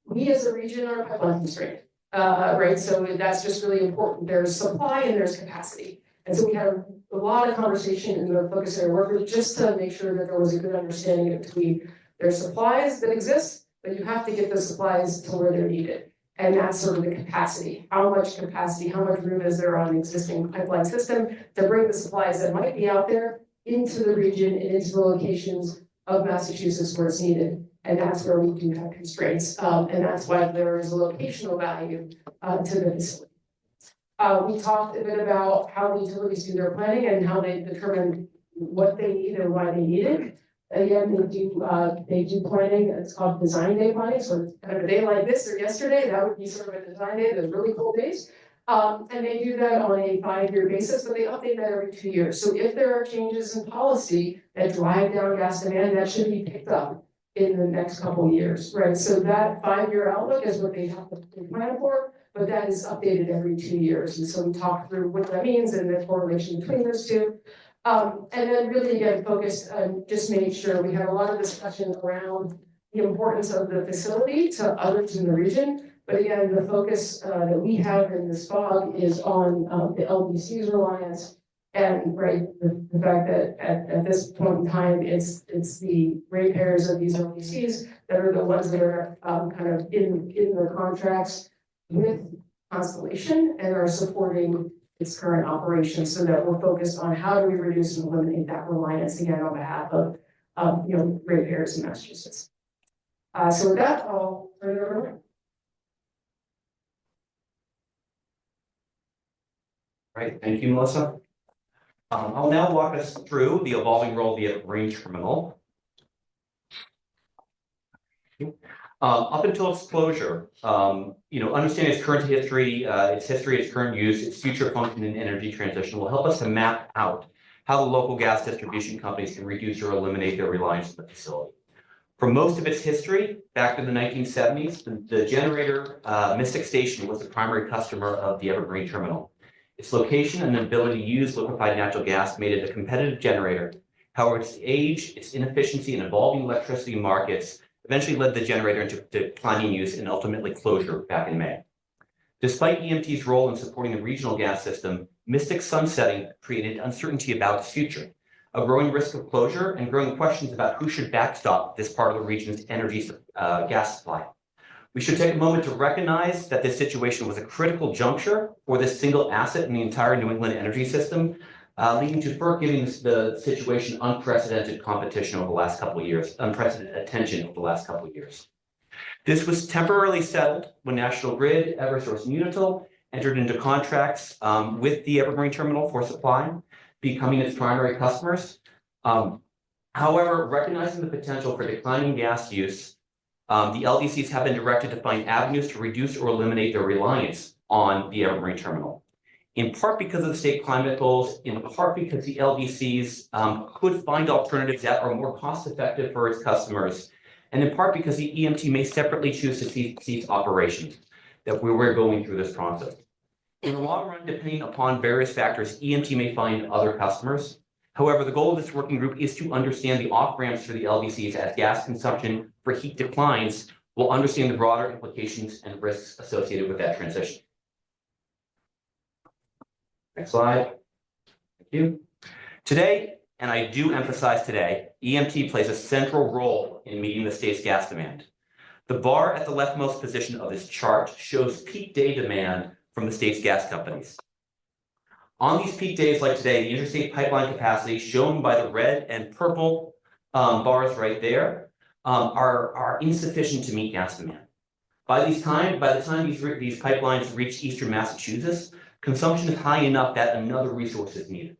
S1: We as a region are pipeline constrained. Right, so that's just really important. There's supply and there's capacity. And so we had a lot of conversation in the focus area work group just to make sure that there was a good understanding between there's supplies that exist, but you have to get those supplies to where they're needed. And that's sort of the capacity. How much capacity, how much room is there on the existing pipeline system to bring the supplies that might be out there into the region and into the locations of Massachusetts where it's needed. And that's where we do have constraints. And that's why there is a locational value to the facility. We talked a bit about how the utilities do their planning and how they determine what they need and why they need it. Again, they do planning, it's called design day planning, so it's kind of a day like this or yesterday, that would be sort of a design day, those really cool days. And they do that on a 5-year basis, but they update that every 2 years. So if there are changes in policy that drive down gas demand, that should be picked up in the next couple of years, right? So that 5-year outlook is what they have to plan for, but that is updated every 2 years. And so we talked through what that means and the correlation between those two. And then really again, focused on just making sure we had a lot of discussion around the importance of the facility to others in the region. But again, the focus that we have in this FOG is on the LDC's reliance and the fact that at this point in time, it's the ratepayers of these LDCs that are the ones that are kind of in the contracts with Constellation and are supporting its current operations, so that we're focused on how do we reduce and eliminate that reliance again on behalf of ratepayers in Massachusetts. So with that, I'll turn it over.
S19: Right, thank you, Melissa. I'll now walk us through the evolving role of the Evergreen Terminal. Up until its closure, understanding its current history, its current use, its future function in energy transition will help us to map out how the local gas distribution companies can reduce or eliminate their reliance on the facility. For most of its history, back in the 1970s, the generator, Mystic Station, was the primary customer of the Evergreen Terminal. Its location and ability to use liquefied natural gas made it a competitive generator. However, its age, its inefficiency, and evolving electricity markets eventually led the generator into declining use and ultimately closure back in May. Despite EMT's role in supporting the regional gas system, Mystic's sunsetting created uncertainty about its future, a growing risk of closure and growing questions about who should backstop this part of the region's energy gas supply. We should take a moment to recognize that this situation was a critical juncture for this single asset in the entire New England energy system, leading to FERC giving the situation unprecedented competition over the last couple of years, unprecedented attention over the last couple of years. This was temporarily settled when National Grid, Eversource, and Unitil entered into contracts with the Evergreen Terminal for supply, becoming its primary customers. However, recognizing the potential for declining gas use, the LDCs have been directed to find avenues to reduce or eliminate their reliance on the Evergreen Terminal. In part because of the state climate goals, in part because the LDCs could find alternatives that are more cost-effective for its customers, and in part because the EMT may separately choose to cease operations, that we're going through this process. In the long run, depending upon various factors, EMT may find other customers. However, the goal of this working group is to understand the off-ramps for the LDCs as gas consumption for heat declines, will understand the broader implications and risks associated with that transition. Next slide. Thank you. Today, and I do emphasize today, EMT plays a central role in meeting the state's gas demand. The bar at the leftmost position of this chart shows peak day demand from the state's gas companies. On these peak days like today, the interstate pipeline capacity shown by the red and purple bars right there are insufficient to meet gas demand. By the time these pipelines reach eastern Massachusetts, consumption is high enough that another resource is needed.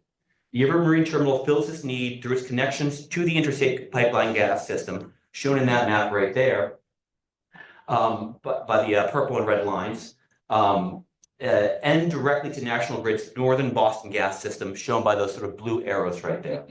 S19: The Evergreen Terminal fills this need through its connections to the interstate pipeline gas system, shown in that map right there, by the purple and red lines, and directly to National Grid's northern Boston gas system, shown by those sort of blue arrows right there.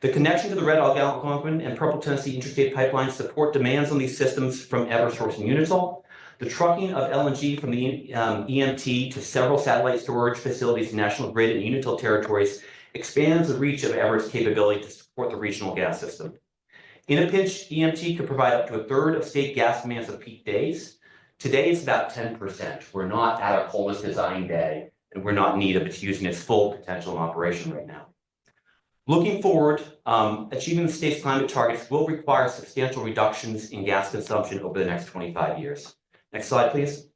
S19: The connection to the red Algonquin and purple Tennessee interstate pipelines support demands on these systems from Eversource and Unitil. The trucking of LNG from the EMT to several satellite storage facilities in National Grid and Unitil territories expands the reach of Ever's capability to support the regional gas system. In a pinch, EMT could provide up to a third of state gas demands of peak days. Today, it's about 10%. We're not at our coldest design day, and we're not in need of it using its full potential in operation right now. Looking forward, achieving the state's climate targets will require substantial reductions in gas consumption over the next 25 years. Next slide, please.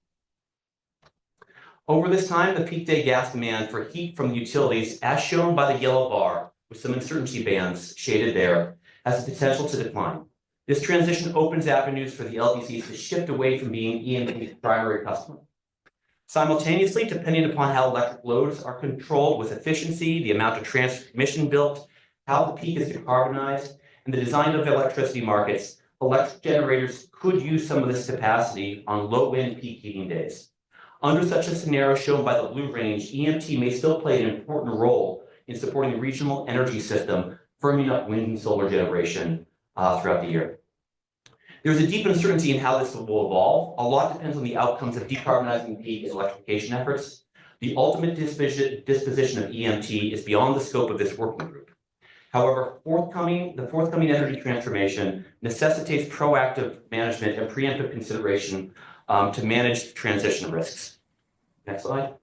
S19: Over this time, the peak day gas demand for heat from the utilities, as shown by the yellow bar, with some uncertainty bands shaded there, has the potential to decline. This transition opens avenues for the LDCs to shift away from being EMP's primary customer. Simultaneously, depending upon how electric loads are controlled with efficiency, the amount of transmission built, how the peak is decarbonized, and the design of electricity markets, electric generators could use some of this capacity on low-wind peak heating days. Under such a scenario shown by the blue range, EMT may still play an important role in supporting the regional energy system, firming up wind and solar generation throughout the year. There's a deep uncertainty in how this will evolve. A lot depends on the outcomes of decarbonizing peak and electrification efforts. The ultimate disposition of EMT is beyond the scope of this working group. However, the forthcoming energy transformation necessitates proactive management and preemptive consideration to manage transition risks. Next slide.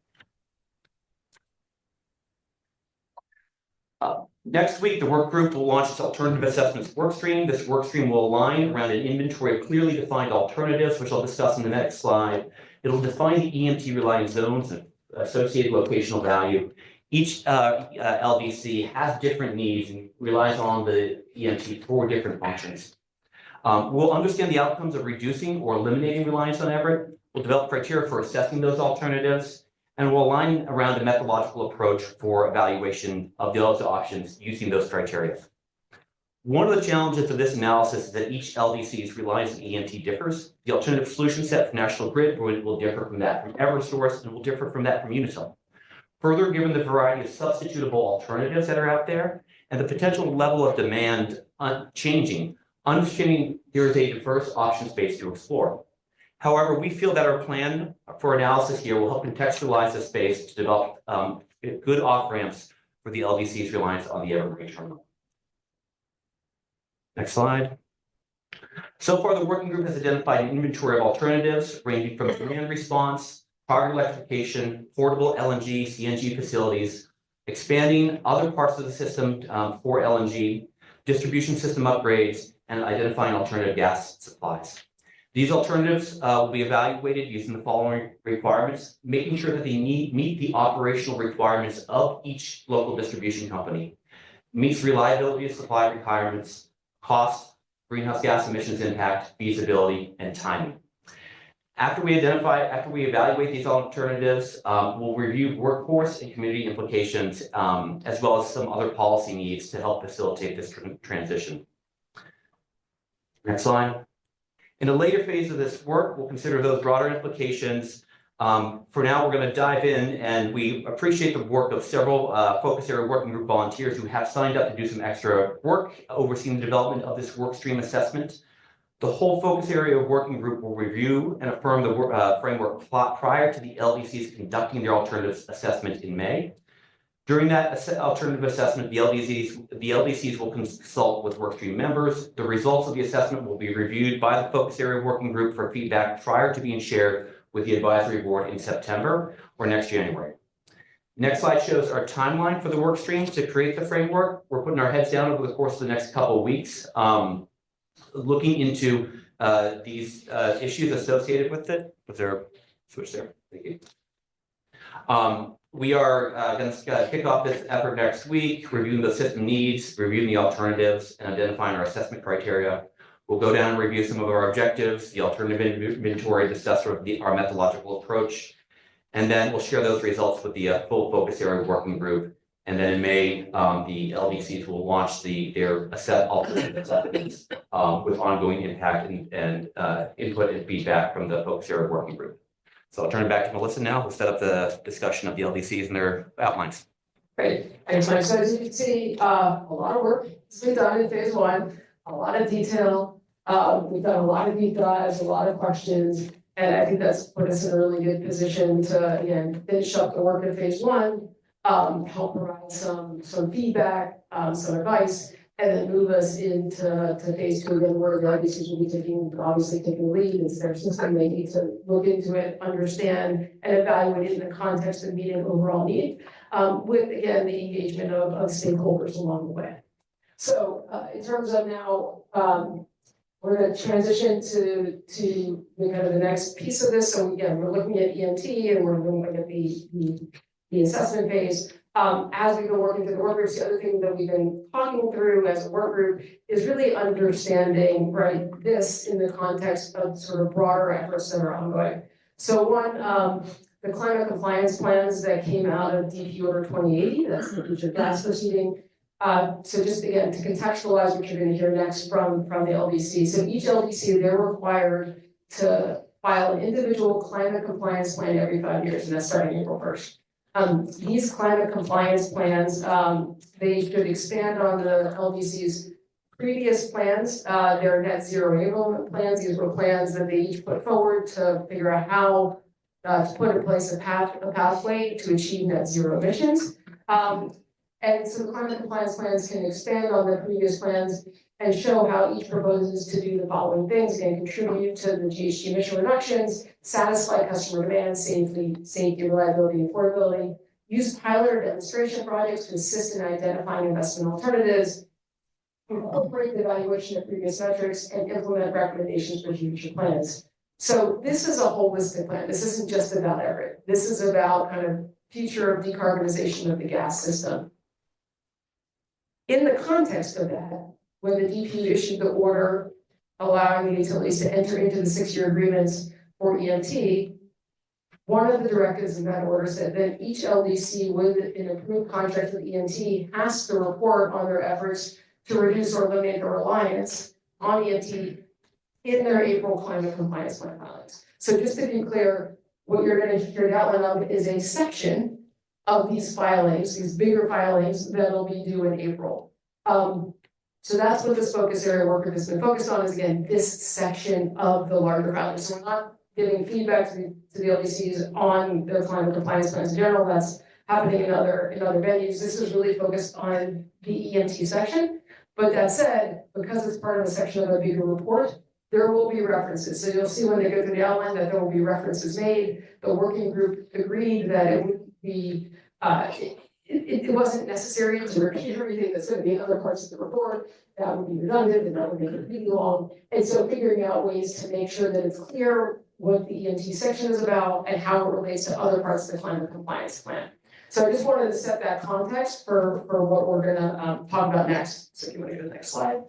S19: Next week, the work group will launch its alternative assessments workstream. This workstream will align around an inventory of clearly defined alternatives, which I'll discuss in the next slide. It'll define the EMT reliant zones and associated locational value. Each LDC has different needs and relies on the EMT for different functions. We'll understand the outcomes of reducing or eliminating reliance on Everett. We'll develop criteria for assessing those alternatives, and we'll align around a methodological approach for evaluation of those options using those criteria. One of the challenges of this analysis is that each LDC's reliance on EMT differs. The alternative solution set for National Grid will differ from that from Eversource and will differ from that from Unitil. Further, given the variety of substitutable alternatives that are out there and the potential level of demand changing, understanding there is a diverse option space to explore. However, we feel that our plan for analysis here will help contextualize the space to develop good off-ramps for the LDC's reliance on the Evergreen terminal. Next slide. So far, the working group has identified an inventory of alternatives ranging from demand response, power electrification, portable LNG, CNG facilities, expanding other parts of the system for LNG, distribution system upgrades, and identifying alternative gas supplies. These alternatives will be evaluated using the following requirements, making sure that they meet the operational requirements of each local distribution company, meets reliability of supply requirements, cost, greenhouse gas emissions impact, feasibility, and timing. After we evaluate these alternatives, we'll review workforce and community implications, as well as some other policy needs to help facilitate this transition. Next slide. In a later phase of this work, we'll consider those broader implications. For now, we're going to dive in, and we appreciate the work of several focus area working group volunteers who have signed up to do some extra work overseeing the development of this work stream assessment. The whole focus area working group will review and affirm the framework plot prior to the LDCs conducting their alternatives assessment in May. During that alternative assessment, the LDCs will consult with workstream members. The results of the assessment will be reviewed by the focus area working group for feedback prior to being shared with the advisory board in September or next January. Next slide shows our timeline for the work streams to create the framework. We're putting our heads down over the course of the next couple of weeks, looking into these issues associated with it. Was there a switch there? Thank you. We are going to kick off this effort next week, reviewing the system needs, reviewing the alternatives, and identifying our assessment criteria. We'll go down and review some of our objectives, the alternative inventory, discuss our methodological approach, and then we'll share those results with the full focus area working group. And then in May, the LDCs will launch their alternative assessments with ongoing impact and input and feedback from the focus area working group. So I'll turn it back to Melissa now, who'll set up the discussion of the LDCs and their outlines.
S1: Great, thanks, Mike. So as you can see, a lot of work has been done in phase one, a lot of detail. We've done a lot of deep dives, a lot of questions, and I think that's put us in a really good position to, again, finish up the work in phase one, help provide some feedback, some advice, and then move us into phase two, again, where the LDCs will be obviously taking the lead. It's their system. They need to look into it, understand, and evaluate it in the context of meeting overall need, with, again, the engagement of stakeholders along the way. So in terms of now, we're going to transition to the kind of the next piece of this. So again, we're looking at EMT and we're looking at the assessment phase. as we've been working through the work groups, the other thing that we've been talking through as a work group is really understanding, right, this in the context of sort of broader efforts that are ongoing. So one, the climate compliance plans that came out of DP Order 2080, that's the future gas proceeding. So just again, to contextualize what you're gonna hear next from the LDC. So each LDC, they're required to file an individual climate compliance plan every 5 years, and that's starting April 1st. These climate compliance plans, they should expand on the LDC's previous plans, their net zero enablement plans. These were plans that they each put forward to figure out how to put in place a pathway to achieve net zero emissions. And so the climate compliance plans can expand on the previous plans and show how each proposes to do the following things, and contribute to the GHG emission reductions, satisfy customer demands, safety, reliability, and affordability, use pilot or demonstration projects to assist in identifying investment alternatives, incorporate the evaluation of previous metrics, and implement recommendations for future plans. So this is a holistic plan. This isn't just about Everett. This is about kind of future decarbonization of the gas system. In the context of that, when the DPU issued the order allowing the utilities to enter into the 6-year agreements for EMT, one of the directives in that order said that each LDC with an approved contract with EMT has to report on their efforts to reduce or eliminate the reliance on EMT in their April climate compliance plan filings. So just to be clear, what you're going to hear the outline of is a section of these filings, these bigger filings that'll be due in April. So that's what this focus area work group has been focused on, is again, this section of the larger filings. So we're not giving feedback to the LDCs on their climate compliance plans in general. That's happening in other venues. This is really focused on the EMT section. But that said, because it's part of a section of a bigger report, there will be references. So you'll see when they go through the outline that there will be references made. The working group agreed that it would be, it wasn't necessary to repeat everything that's going to be in other parts of the report. That would be redundant and that would make it really long. And so figuring out ways to make sure that it's clear what the EMT section is about and how it relates to other parts of the climate compliance plan. So I just wanted to set that context for what we're gonna talk about next. So if you want to go to the next slide.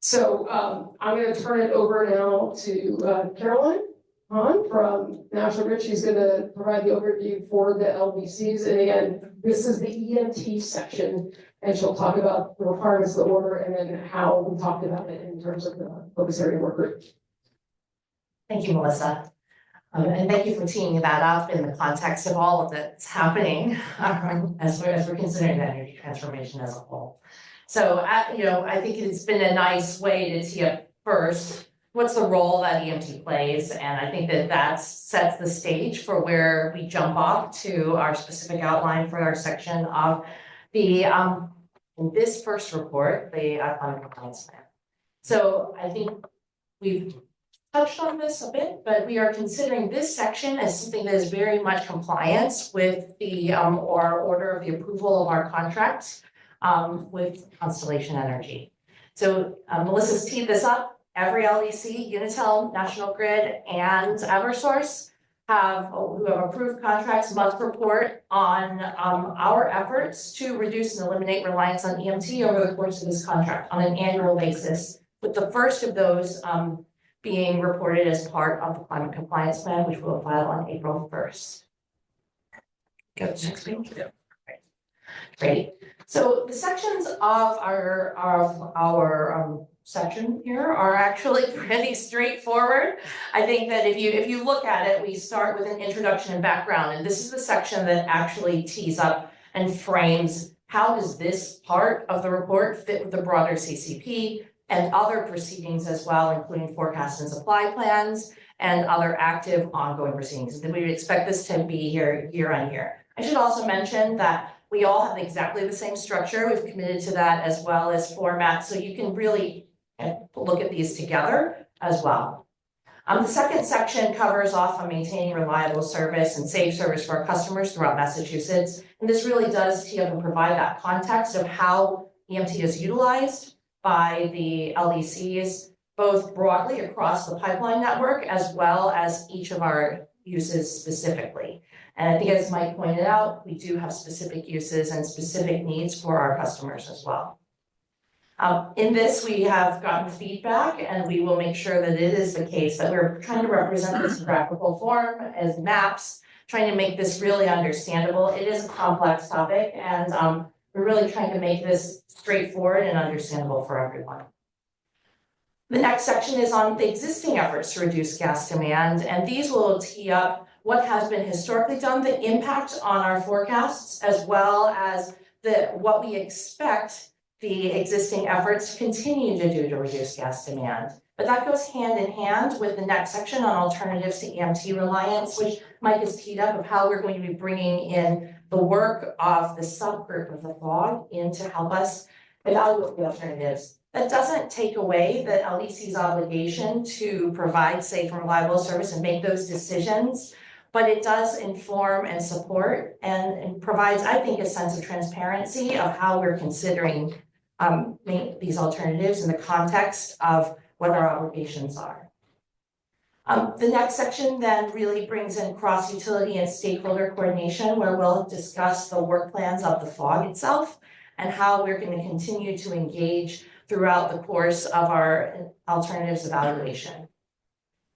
S1: So I'm going to turn it over now to Caroline Hahn from National Grid. She's going to provide the overview for the LDCs. And again, this is the EMT section, and she'll talk about the requirements of the order and then how we talked about it in terms of the focus area work group.
S20: Thank you, Melissa. And thank you for teeing that up in the context of all of that's happening as we're considering the energy transformation as a whole. So, I think it's been a nice way to tee up first, what's the role that EMT plays? And I think that sets the stage for where we jump off to our specific outline for our section of the, in this first report, the climate compliance plan. So I think we've touched on this a bit, but we are considering this section as something that is very much compliance with the or order of the approval of our contracts with Constellation Energy. So Melissa's teed this up. Every LDC, Unitil, National Grid, and Eversource who have approved contracts must report on our efforts to reduce and eliminate reliance on EMT over the course of this contract on an annual basis, with the first of those being reported as part of the climate compliance plan, which we'll file on April 1st. Go to the next page. Yeah. Great. So the sections of our section here are actually pretty straightforward. I think that if you look at it, we start with an introduction and background, and this is the section that actually tees up and frames how does this part of the report fit with the broader CCP and other proceedings as well, including forecast and supply plans and other active ongoing proceedings. And we would expect this to be here year on year. I should also mention that we all have exactly the same structure. We've committed to that as well as format, so you can really look at these together as well. The second section covers off on maintaining reliable service and safe service for our customers throughout Massachusetts. And this really does tee up and provide that context of how EMT is utilized by the LDCs, both broadly across the pipeline network as well as each of our uses specifically. And I think as Mike pointed out, we do have specific uses and specific needs for our customers as well. In this, we have gotten feedback and we will make sure that it is the case that we're trying to represent this in graphical form as maps, trying to make this really understandable. It is a complex topic and we're really trying to make this straightforward and understandable for everyone. The next section is on the existing efforts to reduce gas demand, and these will tee up what has been historically done, the impact on our forecasts, as well as what we expect the existing efforts to continue to do to reduce gas demand. But that goes hand in hand with the next section on alternatives to EMT reliance, which Mike has teed up of how we're going to be bringing in the work of the subgroup of the FOG in to help us evaluate the alternatives. That doesn't take away the LEC's obligation to provide safe and reliable service and make those decisions, but it does inform and support and provides, I think, a sense of transparency of how we're considering these alternatives in the context of what our obligations are. The next section then really brings in cross-utility and stakeholder coordination, where we'll discuss the work plans of the FOG itself and how we're going to continue to engage throughout the course of our alternatives evaluation.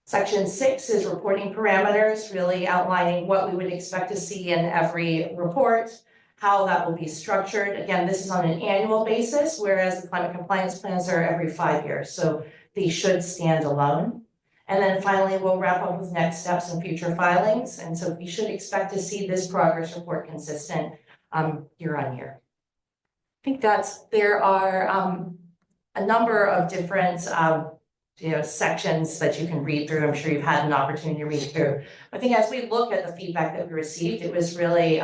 S20: Section 6 is reporting parameters, really outlining what we would expect to see in every report, how that will be structured. Again, this is on an annual basis, whereas the climate compliance plans are every 5 years, so these should stand alone. And then finally, we'll wrap up with next steps and future filings, and so we should expect to see this progress report consistent year on year. I think there are a number of different sections that you can read through. I'm sure you've had an opportunity to read through. I think as we look at the feedback that we received, it was really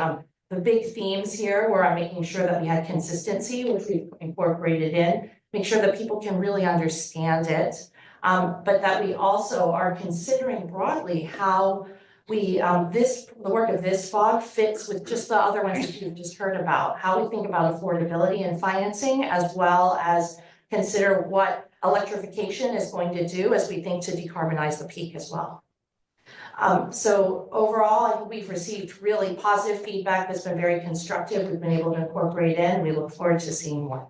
S20: the big themes here were on making sure that we had consistency, which we've incorporated in, make sure that people can really understand it, but that we also are considering broadly how we the work of this FOG fits with just the other ones that you've just heard about, how we think about affordability and financing, as well as consider what electrification is going to do as we think to decarbonize the peak as well. So overall, I think we've received really positive feedback that's been very constructive. We've been able to incorporate in. We look forward to seeing more.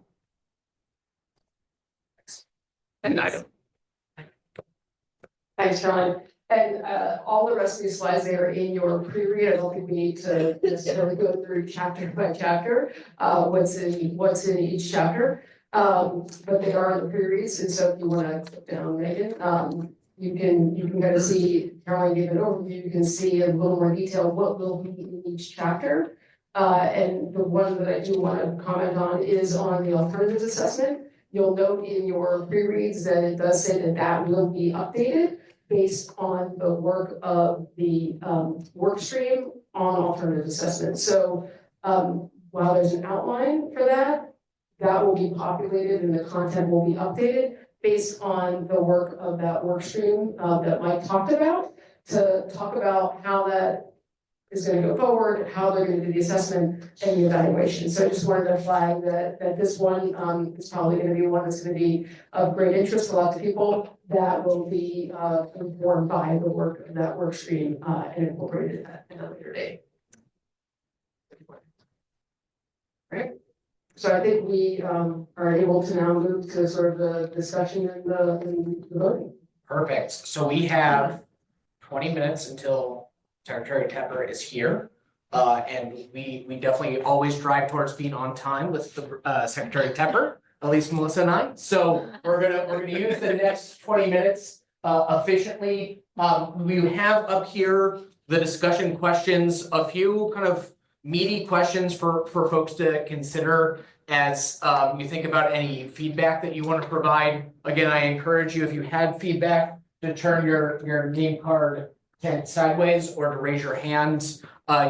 S3: And item.
S1: Thanks, Caroline. And all the rest of these slides, they are in your pre-read. I don't think we need to necessarily go through chapter by chapter, what's in each chapter. But they are in the pre-reads, and so if you want to click down, Megan, you can kind of see, Caroline gave an overview, you can see a little more detail what will be in each chapter. And the one that I do want to comment on is on the alternatives assessment. You'll note in your pre-reads that it does say that that will be updated based on the work of the work stream on alternative assessment. So while there's an outline for that, that will be populated and the content will be updated based on the work of that work stream that Mike talked about, to talk about how that is going to go forward, how they're going to do the assessment and the evaluation. So I just wanted to flag that this one is probably going to be one that's going to be of great interest to lots of people, that will be informed by the work of that work stream and incorporated at a later date. Right. So I think we are able to now move to sort of the discussion and the voting.
S3: Perfect. So we have 20 minutes until Secretary Tepper is here. And we definitely always drive towards being on time with the Secretary Tepper, at least Melissa and I. So we're gonna use the next 20 minutes efficiently. We have up here the discussion questions, a few kind of meaty questions for folks to consider as you think about any feedback that you want to provide. Again, I encourage you, if you had feedback, to turn your name card sideways or to raise your hands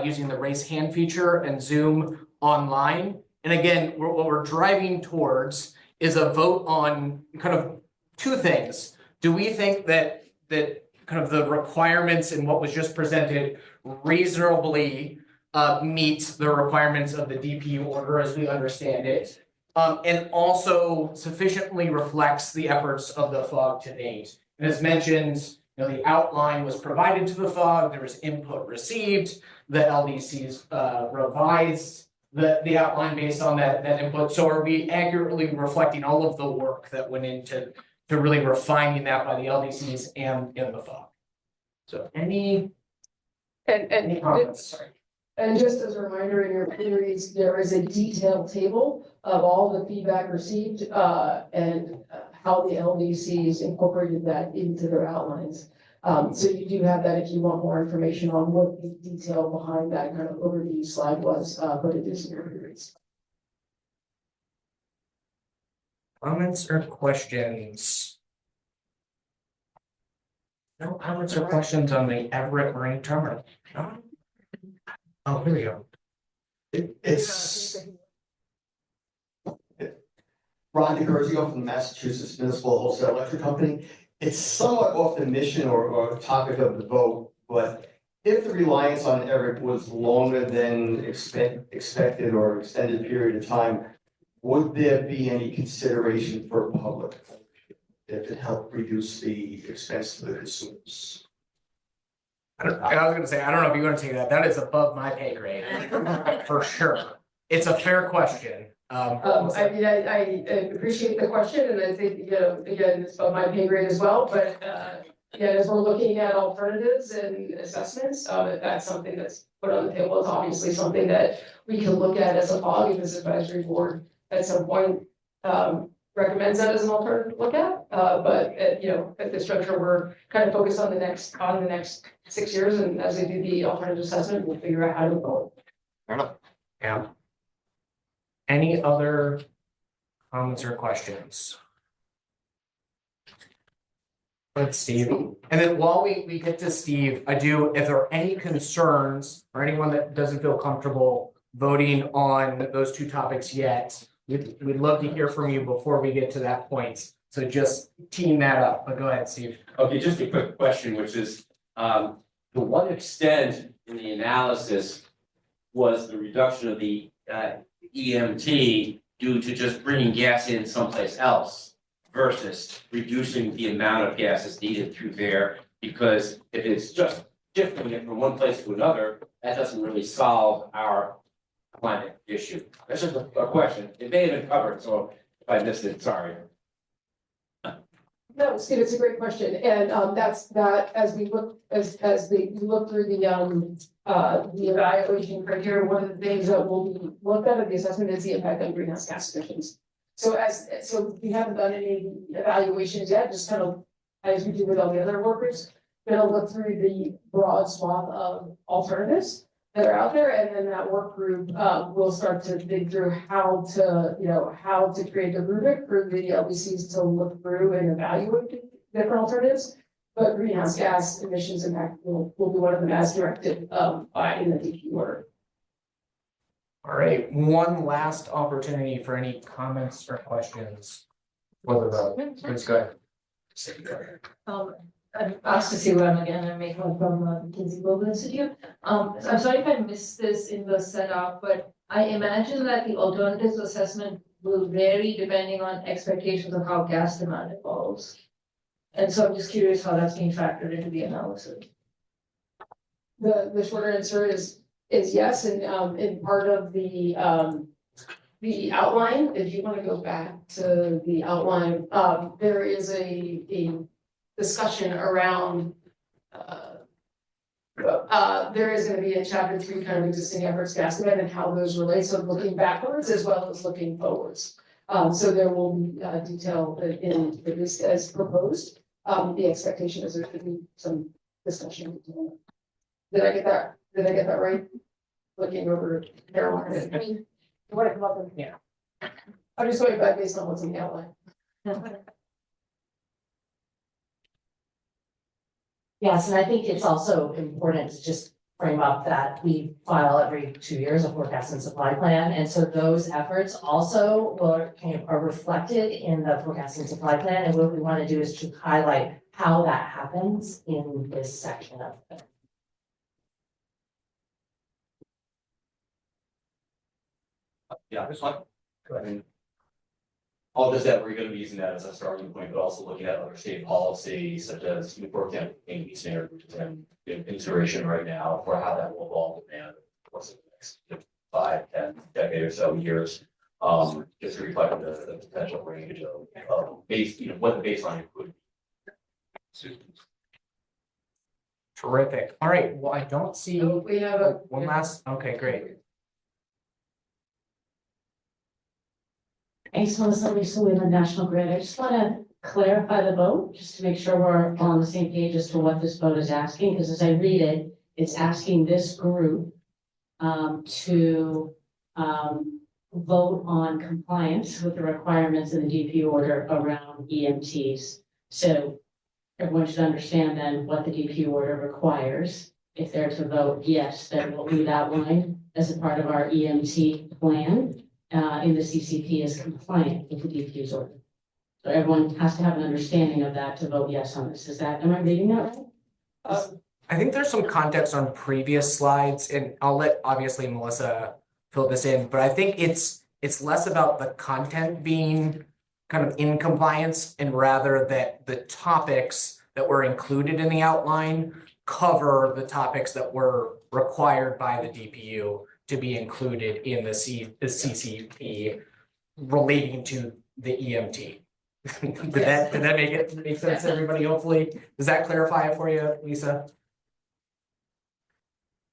S3: using the raise hand feature and Zoom online. And again, what we're driving towards is a vote on kind of two things. Do we think that kind of the requirements in what was just presented reasonably meet the requirements of the DPU order as we understand it, and also sufficiently reflects the efforts of the FOG to date? And as mentioned, the outline was provided to the FOG, there was input received, the LDCs revised the outline based on that input. So are we accurately reflecting all of the work that went into really refining that by the LDCs and in the FOG? So any comments? Sorry.
S1: And just as a reminder, in your queries, there is a detailed table of all the feedback received, and how the LDCs incorporated that into their outlines. So you do have that if you want more information on what the detail behind that kind of overview slide was, but it is in your queries.
S3: Comments or questions? No comments or questions on the Everett Marine Terminal? No? Oh, here we go.
S21: It's Ron DeGurzio from the Massachusetts Municipal Wholesale Electric Company. It's somewhat off the mission or topic of the vote, but if the reliance on Everett was longer than expected or extended period of time, would there be any consideration for public if it helped reduce the expense to the consumers?
S3: I was gonna say, I don't know if you want to take that. That is above my pay grade, for sure. It's a fair question.
S1: I mean, I appreciate the question, and I think, again, it's above my pay grade as well, but, again, as we're looking at alternatives and assessments, if that's something that's put on the table, it's obviously something that we can look at as a FOG, if this advisory board at some point, recommends that as an alternative to look at, but at this juncture, we're kind of focused on the next 6 years, and as we do the alternative assessment, we'll figure out how to go.
S3: Fair enough. Yeah. Any other comments or questions? Let's Steve. And then while we get to Steve, if there are any concerns or anyone that doesn't feel comfortable voting on those two topics yet, we'd love to hear from you before we get to that point. So just teeing that up, but go ahead, Steve.
S7: Okay, just a quick question, which is, to what extent in the analysis was the reduction of the EMT due to just bringing gas in someplace else versus reducing the amount of gas that's needed through there? Because if it's just shifting it from one place to another, that doesn't really solve our climate issue. That's just a question. It may have been covered, so if I missed it, sorry.
S1: No, Steve, it's a great question, and that's as we look through the evaluation criteria, one of the things that will be looked at the assessment is the impact on greenhouse gas emissions. So we haven't done any evaluations yet, just kind of as we do with all the other workers, gonna look through the broad swath of alternatives that are out there, and then that work group will start to think through how to create the rubric for the LDCs to look through and evaluate different alternatives. But greenhouse gas emissions impact will be one of them as directed by in the DP order.
S3: All right, one last opportunity for any comments or questions. Please go ahead.
S15: I'm asked to see Ron again. I'm Meghal from McKinsey Global Institute. I'm sorry if I missed this in the setup, but I imagine that the alternatives assessment will vary depending on expectations of how gas demand evolves. And so I'm just curious how that's being factored into the analysis.
S1: The short answer is yes, and in part of the outline, if you want to go back to the outline, there is a discussion around there is going to be in chapter 3 kind of existing efforts gas demand and how those relate, so looking backwards as well as looking forwards. So there will be detail in this as proposed. The expectation is there should be some discussion. Did I get that right? Looking over Carolina. I mean, what I come up with, yeah. I'm just going back based on what's in the outline.
S20: Yes, and I think it's also important to just frame up that we file every 2 years a forecast and supply plan. And so those efforts also are reflected in the forecast and supply plan. And what we want to do is to highlight how that happens in this section of it.
S7: Yeah, this one.
S3: Go ahead.
S7: All this that we're gonna be using that as a starting point, but also looking at other state policies such as, for example, English standards and in consideration right now for how that will evolve and what's the next 5, 10 decade or so years. Just to reflect the potential range of base, what the baseline would be.
S3: Terrific. All right, well, I don't see
S1: We have a.
S3: one last, okay, great.
S17: Hey, so Lisa with the National Grid, I just wanna clarify the vote, just to make sure we're on the same page as to what this vote is asking, because as I read it, it's asking this group to vote on compliance with the requirements in the DP order around EMTs. So everyone should understand then what the DP order requires. If they're to vote yes, then what we've outlined as a part of our EMT plan in the CCP is compliant with the DP's order. So everyone has to have an understanding of that to vote yes on this. Am I reading that right?
S3: I think there's some context on previous slides, and I'll let obviously Melissa fill this in, but I think it's less about the content being kind of in compliance and rather that the topics that were included in the outline cover the topics that were required by the DPU to be included in the CCP relating to the EMT. Did that make sense to everybody, hopefully? Does that clarify it for you, Lisa?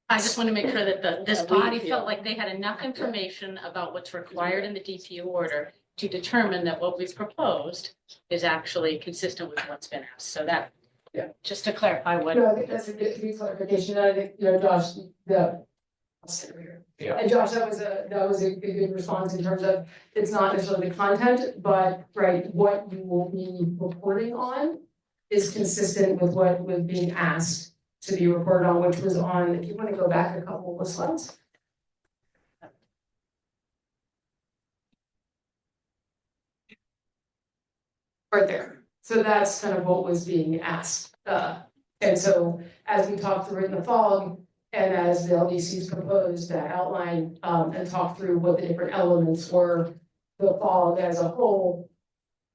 S2: I just want to make sure that this body felt like they had enough information about what's required in the DPU order to determine that what we've proposed is actually consistent with what's been asked. So that, just to clarify what.
S1: No, I think that's a good clarification. I think, Josh, I'll sit over here.
S3: Yeah.
S1: And Josh, that was a good response in terms of, it's not necessarily the content, but what you will be reporting on is consistent with what was being asked to be reported on, which was on, if you want to go back a couple of slides. Right there. So that's kind of what was being asked. And so as we talked through in the fog, and as the LDCs proposed that outline and talk through what the different elements were, the fog as a whole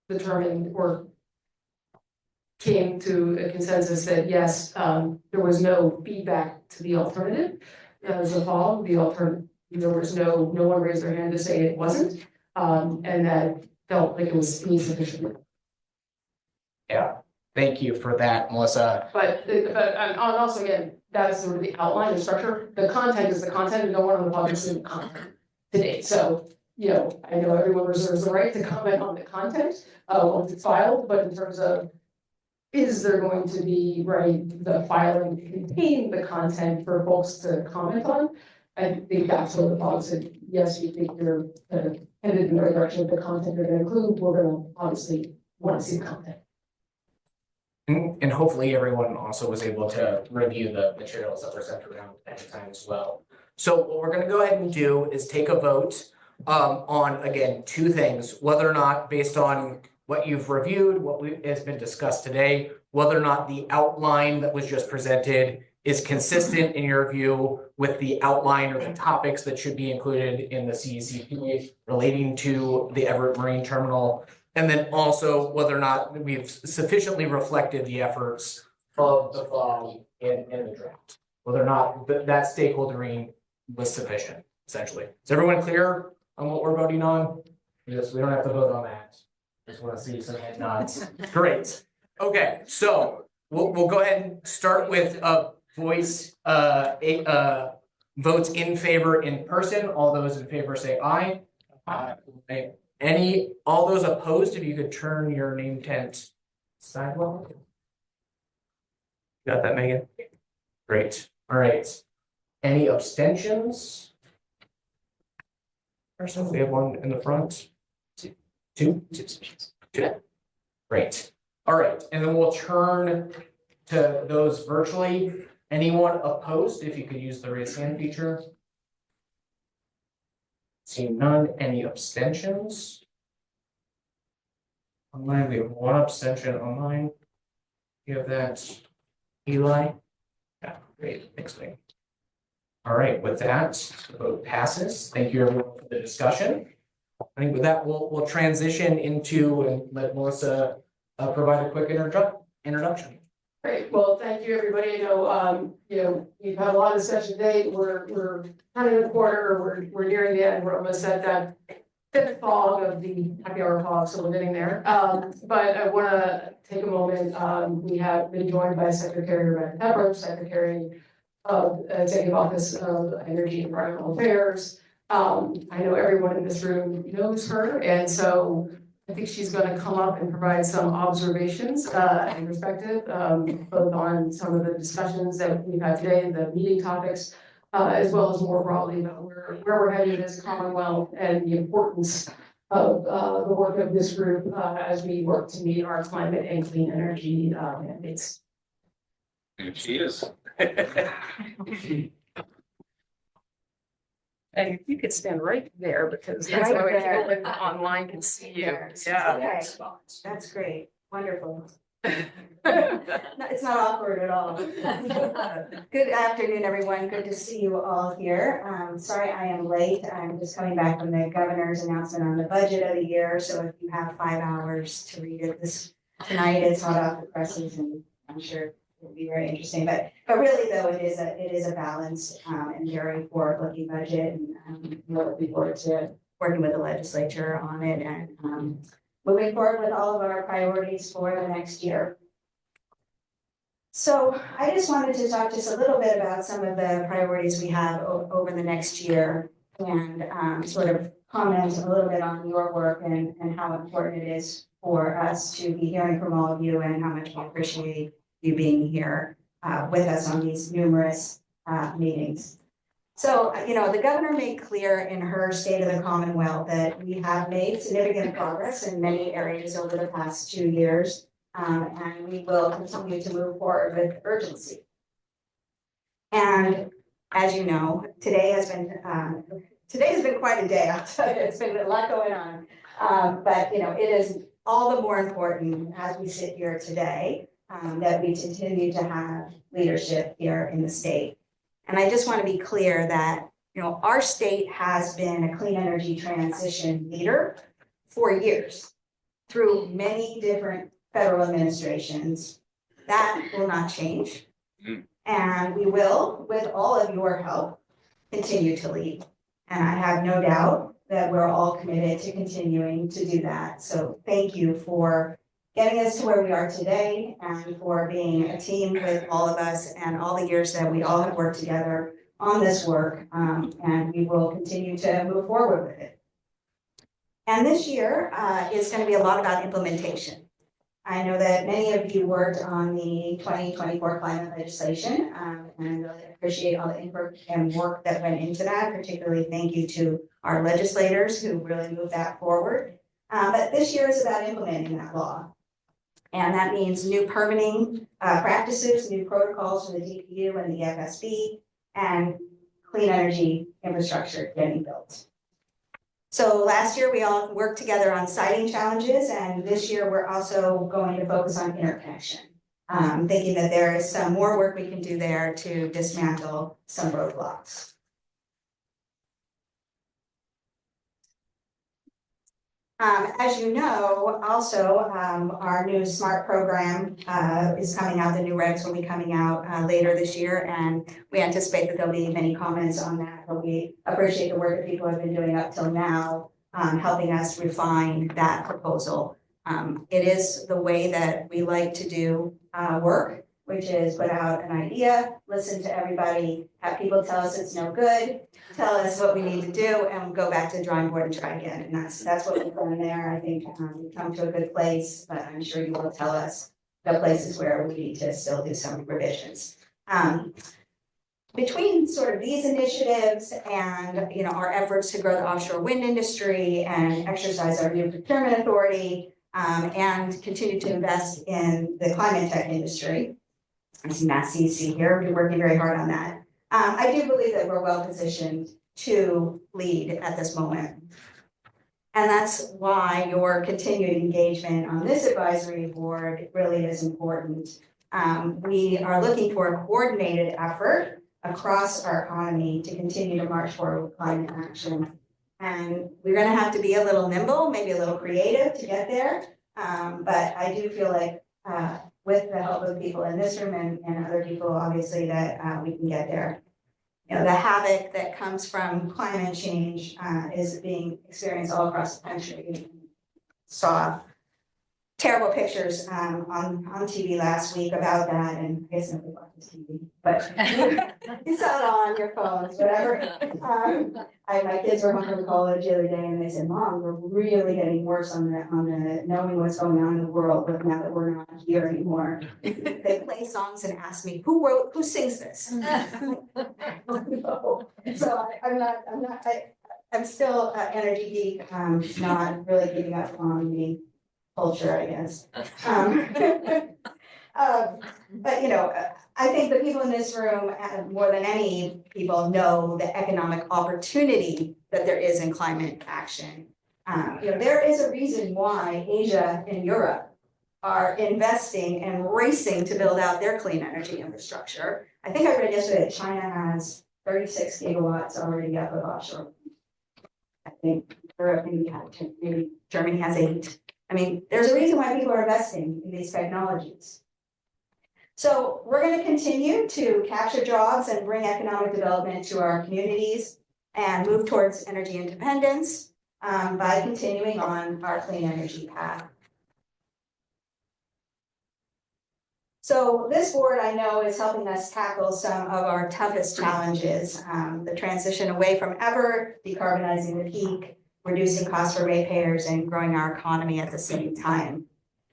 S1: determined or came to a consensus that yes, there was no feedback to the alternative. As a fog, the alternative, there was no one raised their hand to say it wasn't, and that felt like it was insufficient.
S3: Yeah, thank you for that, Melissa.
S1: But also again, that's sort of the outline and structure. The content is the content, and no one on the project is in the content today. So, I know everyone reserves the right to comment on the content once it's filed, but in terms of is there going to be the filing to contain the content for folks to comment on? I think that's what the policy said. Yes, we think you're headed in the right direction with the content you're going to include. We're going to obviously want to see the content.
S3: And hopefully everyone also was able to review the materials that were sent around at the time as well. So what we're gonna go ahead and do is take a vote on, again, two things, whether or not based on what you've reviewed, has been discussed today, whether or not the outline that was just presented is consistent in your view with the outline or the topics that should be included in the CECP relating to the Everett Marine Terminal. And then also whether or not we've sufficiently reflected the efforts of the FOG in the draft, whether or not that stakeholdering was sufficient, essentially. Is everyone clear on what we're voting on? Yes, we don't have to vote on that. Just want to see some head nods. Great. Okay, so we'll go ahead and start with voice votes in favor in person. All those in favor say aye. Aye. All those opposed, if you could turn your name tent sidewalk. Got that, Megan? Great. All right. Any abstentions? Person, we have one in the front. Two. Great. All right, and then we'll turn to those virtually. Anyone opposed, if you could use the raise hand feature. Seeing none, any abstentions? Online, we have one abstention online. You have that, Eli? Yeah, great, thanks, Wayne. All right, with that, the vote passes. Thank you everyone for the discussion. I think with that, we'll transition into and let Melissa provide a quick introduction.
S1: Great, well, thank you, everybody. I know, we've had a lot of discussion today. We're kind of in the quarter, we're nearing the end, we're almost at that fifth fog of the happy hour fog, so we're getting there. But I wanna take a moment, we have been joined by Secretary Rebecca Pepper, Secretary of Executive Office of Energy and Environmental Affairs. I know everyone in this room knows her, and so I think she's gonna come up and provide some observations and perspective, both on some of the discussions that we've had today, the meeting topics, as well as more broadly about where we're headed as a Commonwealth and the importance of the work of this group as we work to meet our climate and clean energy mandates.
S7: And she is.
S1: And you could stand right there because that's
S4: Right
S1: how
S4: there.
S1: everyone online can see you.
S4: Okay,
S1: Yeah.
S4: that's great, wonderful. No, it's not awkward at all. Good afternoon, everyone. Good to see you all here. Sorry I am late. I'm just coming back from the governor's announcement on the budget of the year. So if you have 5 hours to read it tonight, it's hot off the presses, and I'm sure it'll be very interesting. But really, though, it is a balanced and very forward-looking budget, and we're looking forward to working with the legislature on it and moving forward with all of our priorities for the next year. So I just wanted to talk just a little bit about some of the priorities we have over the next year and sort of comment a little bit on your work and how important it is for us to be hearing from all of you and how much we appreciate you being here with us on these numerous meetings. So, the governor made clear in her State of the Commonwealth that we have made significant progress in many areas over the past 2 years, and we will continue to move forward with urgency. And as you know, today has been quite a day. I'll tell you, it's been a lot going on. But it is all the more important as we sit here today that we continue to have leadership here in the state. And I just want to be clear that, our state has been a clean energy transition leader for years through many different federal administrations. That will not change. And we will, with all of your help, continue to lead. And I have no doubt that we're all committed to continuing to do that. So thank you for getting us to where we are today and for being a team with all of us and all the years that we all have worked together on this work. And we will continue to move forward with it. And this year is going to be a lot about implementation. I know that many of you worked on the 2024 climate legislation, and I really appreciate all the input and work that went into that. Particularly thank you to our legislators who really moved that forward. But this year is about implementing that law. And that means new permitting practices, new protocols from the DPU and the FSB, and clean energy infrastructure getting built. So last year we all worked together on siting challenges, and this year we're also going to focus on interconnection. Thinking that there is some more work we can do there to dismantle some roadblocks. As you know, also our new SMART program is coming out. The new regs will be coming out later this year, and we anticipate that there'll be many comments on that. But we appreciate the work that people have been doing up till now, helping us refine that proposal. It is the way that we like to do work, which is put out an idea, listen to everybody, have people tell us it's no good, tell us what we need to do, and go back to the drawing board and try again. And that's what we've done there. I think we've come to a good place, but I'm sure you will tell us the places where we need to still do some revisions. Between sort of these initiatives and our efforts to grow the offshore wind industry and exercise our new procurement authority and continue to invest in the climate tech industry, as you see here, we're working very hard on that. I do believe that we're well positioned to lead at this moment. And that's why your continued engagement on this advisory board really is important. We are looking for a coordinated effort across our economy to continue to march forward with climate action. And we're gonna have to be a little nimble, maybe a little creative to get there. But I do feel like, with the help of people in this room and other people, obviously, that, we can get there. You know, the havoc that comes from climate change, is being experienced all across the country. Saw terrible pictures, on TV last week about that, and I guess nobody watches TV, but you saw it on your phones, whatever. My kids were home from college the other day, and they said, "Mom, we're really getting worse on the knowing what's going on in the world, but now that we're not here anymore." They play songs and ask me, who sings this? So I'm still energy geek, not really giving up on the culture, I guess. But you know, I think the people in this room, more than any people, know the economic opportunity that there is in climate action. You know, there is a reason why Asia and Europe are investing and racing to build out their clean energy infrastructure. I think I read yesterday that China has 36 gigawatts already up of offshore. I think Europe maybe had 10, maybe Germany has 8. I mean, there's a reason why people are investing in these technologies. So we're going to continue to capture jobs and bring economic development to our communities and move towards energy independence, by continuing on our clean energy path. So this board, I know, is helping us tackle some of our toughest challenges, the transition away from ever decarbonizing the peak, reducing costs for ratepayers, and growing our economy at the same time.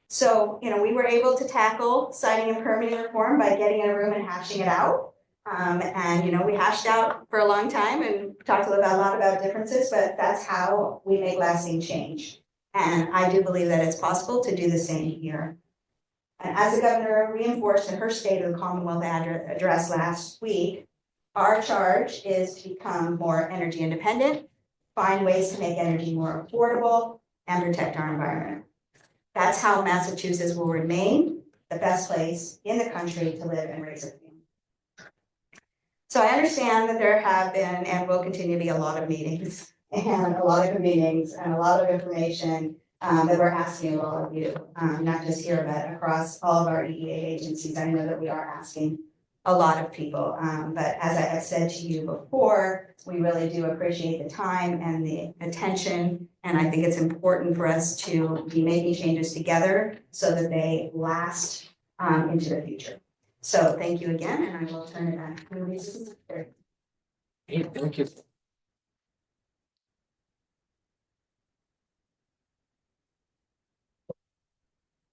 S4: So, you know, we were able to tackle siting and permitting reform by getting in a room and hashing it out. And, you know, we hashed out for a long time and talked a lot about differences, but that's how we make lasting change. And I do believe that it's possible to do the same here. And as the governor reinforced in her State of the Commonwealth address last week, our charge is to become more energy independent, find ways to make energy more affordable, and protect our environment. That's how Massachusetts will remain the best place in the country to live and raise a family. So I understand that there have been and will continue to be a lot of meetings and a lot of meetings and a lot of information that we're asking of all of you, not just here, but across all of our EEA agencies. I know that we are asking a lot of people, but as I have said to you before, we really do appreciate the time and the attention, and I think it's important for us to be making changes together so that they last into the future. So thank you again, and I will turn it back to the Secretary.
S3: Thank you.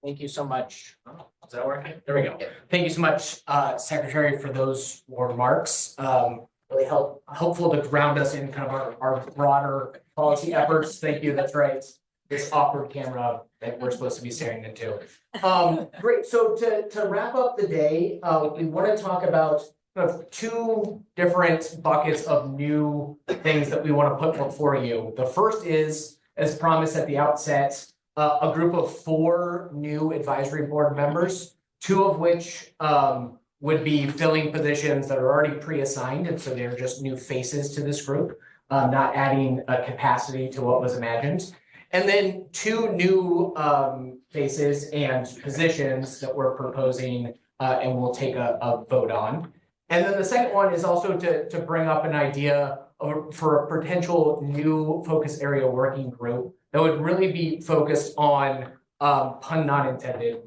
S3: Thank you so much. Is that working? There we go. Thank you so much, Secretary, for those remarks. Really helpful to ground us in kind of our broader policy efforts. Thank you. That's right. This awkward camera that we're supposed to be staring into. Great. So to wrap up the day, we want to talk about kind of 2 different buckets of new things that we want to put before you. The first is, as promised at the outset, a group of 4 new advisory board members, 2 of which would be filling positions that are already pre-assigned, and so they're just new faces to this group, not adding a capacity to what was imagined. And then 2 new faces and positions that we're proposing and we'll take a vote on. And then the second one is also to bring up an idea for a potential new focus area working group that would really be focused on, pun not intended,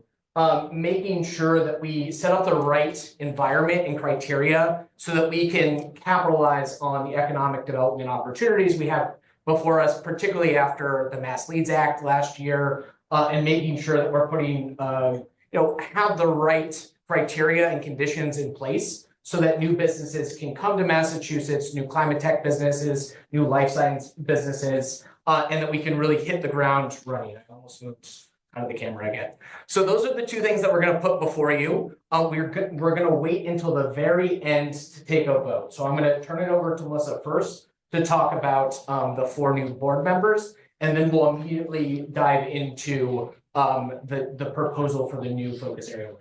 S3: making sure that we set up the right environment and criteria so that we can capitalize on the economic development opportunities we have before us, particularly after the Mass Leads Act last year, and making sure that we're putting, have the right criteria and conditions in place so that new businesses can come to Massachusetts, new climate tech businesses, new life science businesses, and that we can really hit the ground running. I almost moved out of the camera again. So those are the 2 things that we're going to put before you. We're going to wait until the very end to take a vote. So I'm going to turn it over to Melissa first to talk about the 4 new board members, and then we'll immediately dive into the proposal for the new focus area.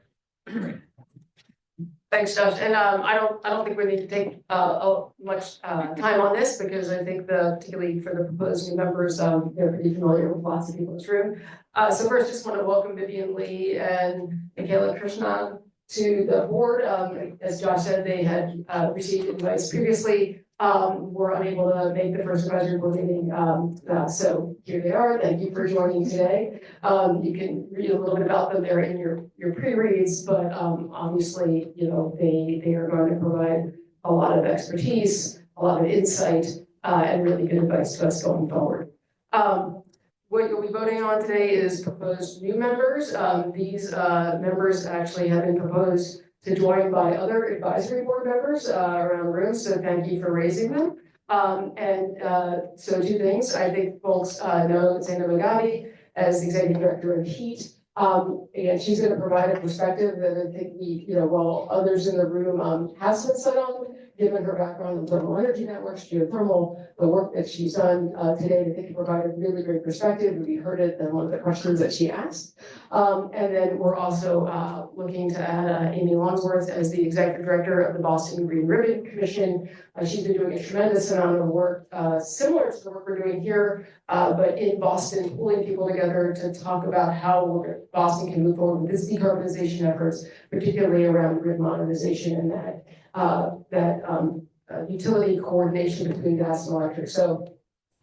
S1: Thanks, Josh. And I don't think we need to take much time on this because I think particularly for the proposed new members, they're pretty familiar with lots of people in this room. So first, just want to welcome Vivian Lee and Michaela Krishnan to the board. As Josh said, they had received advice previously, were unable to make the first advisory board meeting. So here they are. Thank you for joining today. You can read a little bit about them there in your pre-reads, but obviously, you know, they are going to provide a lot of expertise, a lot of insight, and really good advice to us going forward. What you'll be voting on today is proposed new members. These members actually have been proposed to join by other advisory board members around the room, so thank you for raising them. So two things, I think folks know Zainab Agabi as the executive director of HEAT. And she's going to provide a perspective that I think while others in the room have some insight on, given her background in thermal energy networks, geothermal, the work that she's done today, I think provided really great perspective. We heard it in one of the questions that she asked. And then we're also looking to add Amy Longsworth as the executive director of the Boston Green Ribbon Commission. She's been doing a tremendous amount of work similar to the work we're doing here, but in Boston, pulling people together to talk about how Boston can move forward with its decarbonization efforts, particularly around grid modernization and that utility coordination between gas and electric. So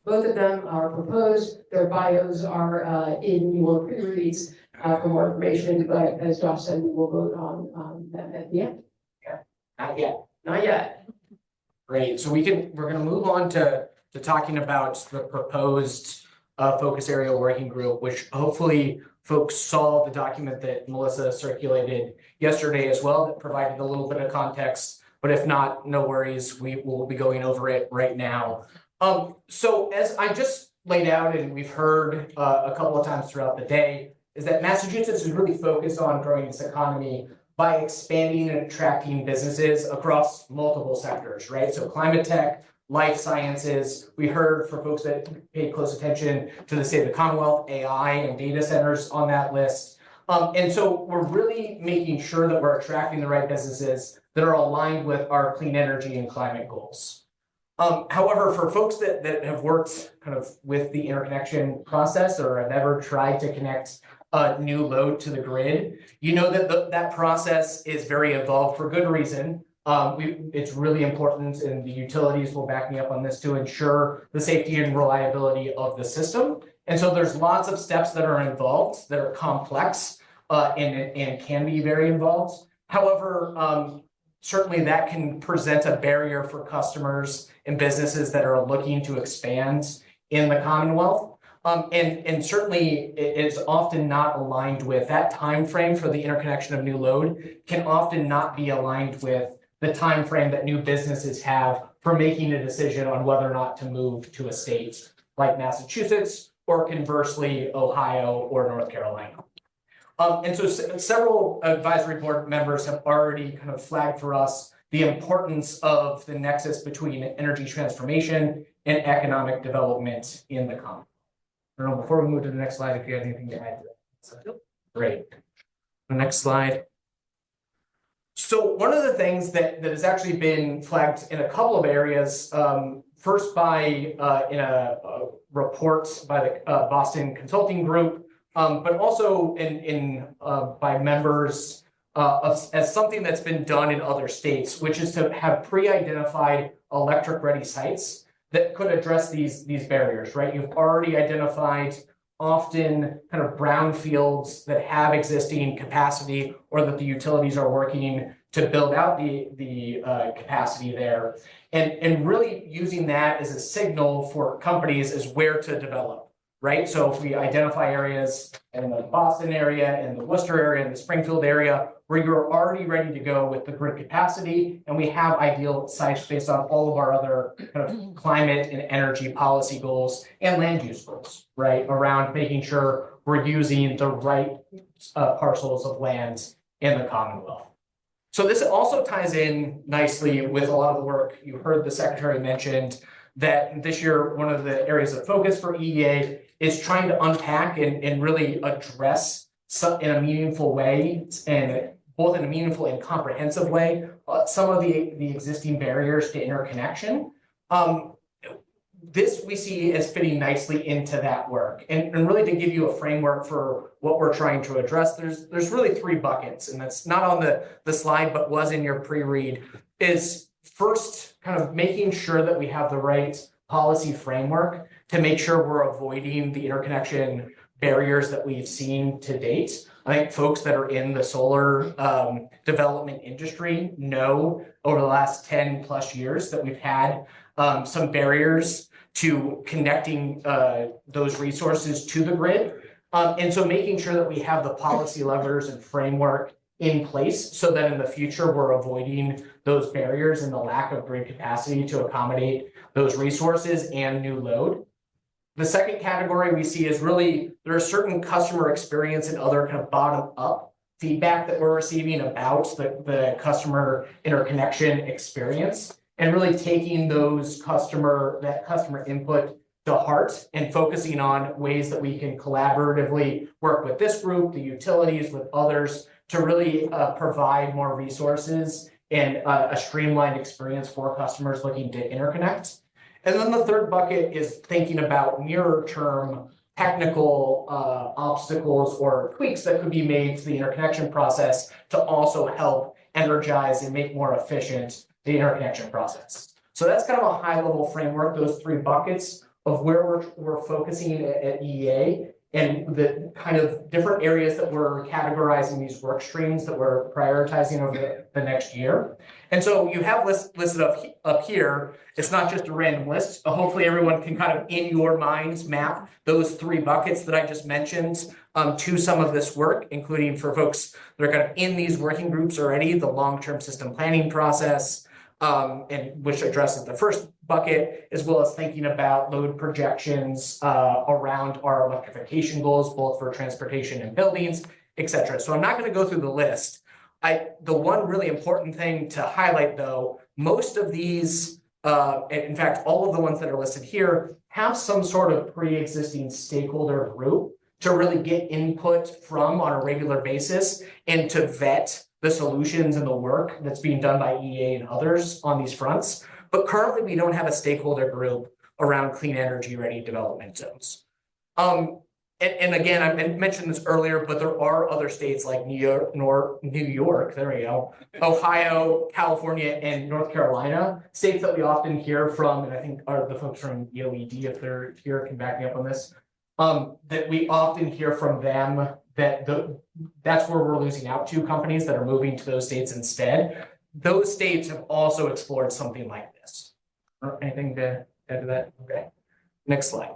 S1: both of them are proposed. Their bios are in your pre-reads for more information, but as Josh said, we will vote on them at the end.
S3: Yeah,
S1: Not yet.
S3: Great, so we're gonna move on to talking about the proposed focus area working group, which hopefully folks saw the document that Melissa circulated yesterday as well, that provided a little bit of context, but if not, no worries, we will be going over it right now. So as I just laid out and we've heard a couple of times throughout the day, is that Massachusetts is really focused on growing its economy by expanding and attracting businesses across multiple sectors, right? So climate tech, life sciences, we heard for folks that paid close attention to the state of the Commonwealth, AI and data centers on that list. And so we're really making sure that we're attracting the right businesses that are aligned with our clean energy and climate goals. However, for folks that have worked kind of with the interconnection process or have ever tried to connect a new load to the grid, you know that that process is very involved for good reason. It's really important, and the utilities will back me up on this, to ensure the safety and reliability of the system. And so there's lots of steps that are involved that are complex and can be very involved. However, certainly that can present a barrier for customers and businesses that are looking to expand in the Commonwealth. And certainly it is often not aligned with that time frame for the interconnection of new load, can often not be aligned with the time frame that new businesses have for making a decision on whether or not to move to a state like Massachusetts, or conversely, Ohio or North Carolina. And so several advisory board members have already kind of flagged for us the importance of the nexus between energy transformation and economic development in the Commonwealth. I don't know, before we move to the next slide, if you have anything to add to that. So, great. The next slide. So one of the things that has actually been flagged in a couple of areas, first by in a report by the Boston Consulting Group, but also by members as something that's been done in other states, which is to have pre-identified electric-ready sites that could address these barriers, right? You've already identified often kind of brownfields that have existing capacity, or that the utilities are working to build out the capacity there, and really using that as a signal for companies as where to develop, right? So if we identify areas in the Boston area, in the Worcester area, in the Springfield area, where you're already ready to go with the grid capacity, and we have ideal sites based on all of our other kind of climate and energy policy goals and land use goals, right? Around making sure we're using the right parcels of land in the Commonwealth. So this also ties in nicely with a lot of the work you heard the Secretary mentioned, that this year, one of the areas of focus for EEA is trying to unpack and really address in a meaningful way and both in a meaningful and comprehensive way, some of the existing barriers to interconnection. This we see as fitting nicely into that work. And really to give you a framework for what we're trying to address, there's really three buckets, and that's not on the slide, but was in your pre-read, is first kind of making sure that we have the right policy framework to make sure we're avoiding the interconnection barriers that we've seen to date. I think folks that are in the solar development industry know over the last 10 plus years that we've had some barriers to connecting those resources to the grid. And so making sure that we have the policy levers and framework in place so that in the future we're avoiding those barriers and the lack of grid capacity to accommodate those resources and new load. The second category we see is really there are certain customer experience and other kind of bottom up feedback that we're receiving about the customer interconnection experience, and really taking that customer input to heart and focusing on ways that we can collaboratively work with this group, the utilities, with others to really provide more resources and a streamlined experience for customers looking to interconnect. And then the third bucket is thinking about nearer term technical obstacles or tweaks that could be made to the interconnection process to also help energize and make more efficient the interconnection process. So that's kind of a high level framework, those three buckets of where we're focusing at EEA and the kind of different areas that we're categorizing these work streams that we're prioritizing over the next year. And so you have listed up here. It's not just a random list. Hopefully everyone can kind of in your minds map those three buckets that I just mentioned to some of this work, including for folks that are kind of in these working groups already, the long-term system planning process, and which addresses the first bucket, as well as thinking about load projections around our electrification goals, both for transportation and buildings, et cetera. So I'm not going to go through the list. The one really important thing to highlight, though, most of these, in fact, all of the ones that are listed here, have some sort of pre-existing stakeholder group to really get input from on a regular basis and to vet the solutions and the work that's being done by EA and others on these fronts. But currently, we don't have a stakeholder group around clean energy ready development zones. And again, I mentioned this earlier, but there are other states like New York, there we go, Ohio, California, and North Carolina, states that we often hear from, and I think are the folks from EOED, if they're here, can back me up on this, that we often hear from them that that's where we're losing out to companies that are moving to those states instead. Those states have also explored something like this. Anything to add to that? Okay. Next slide.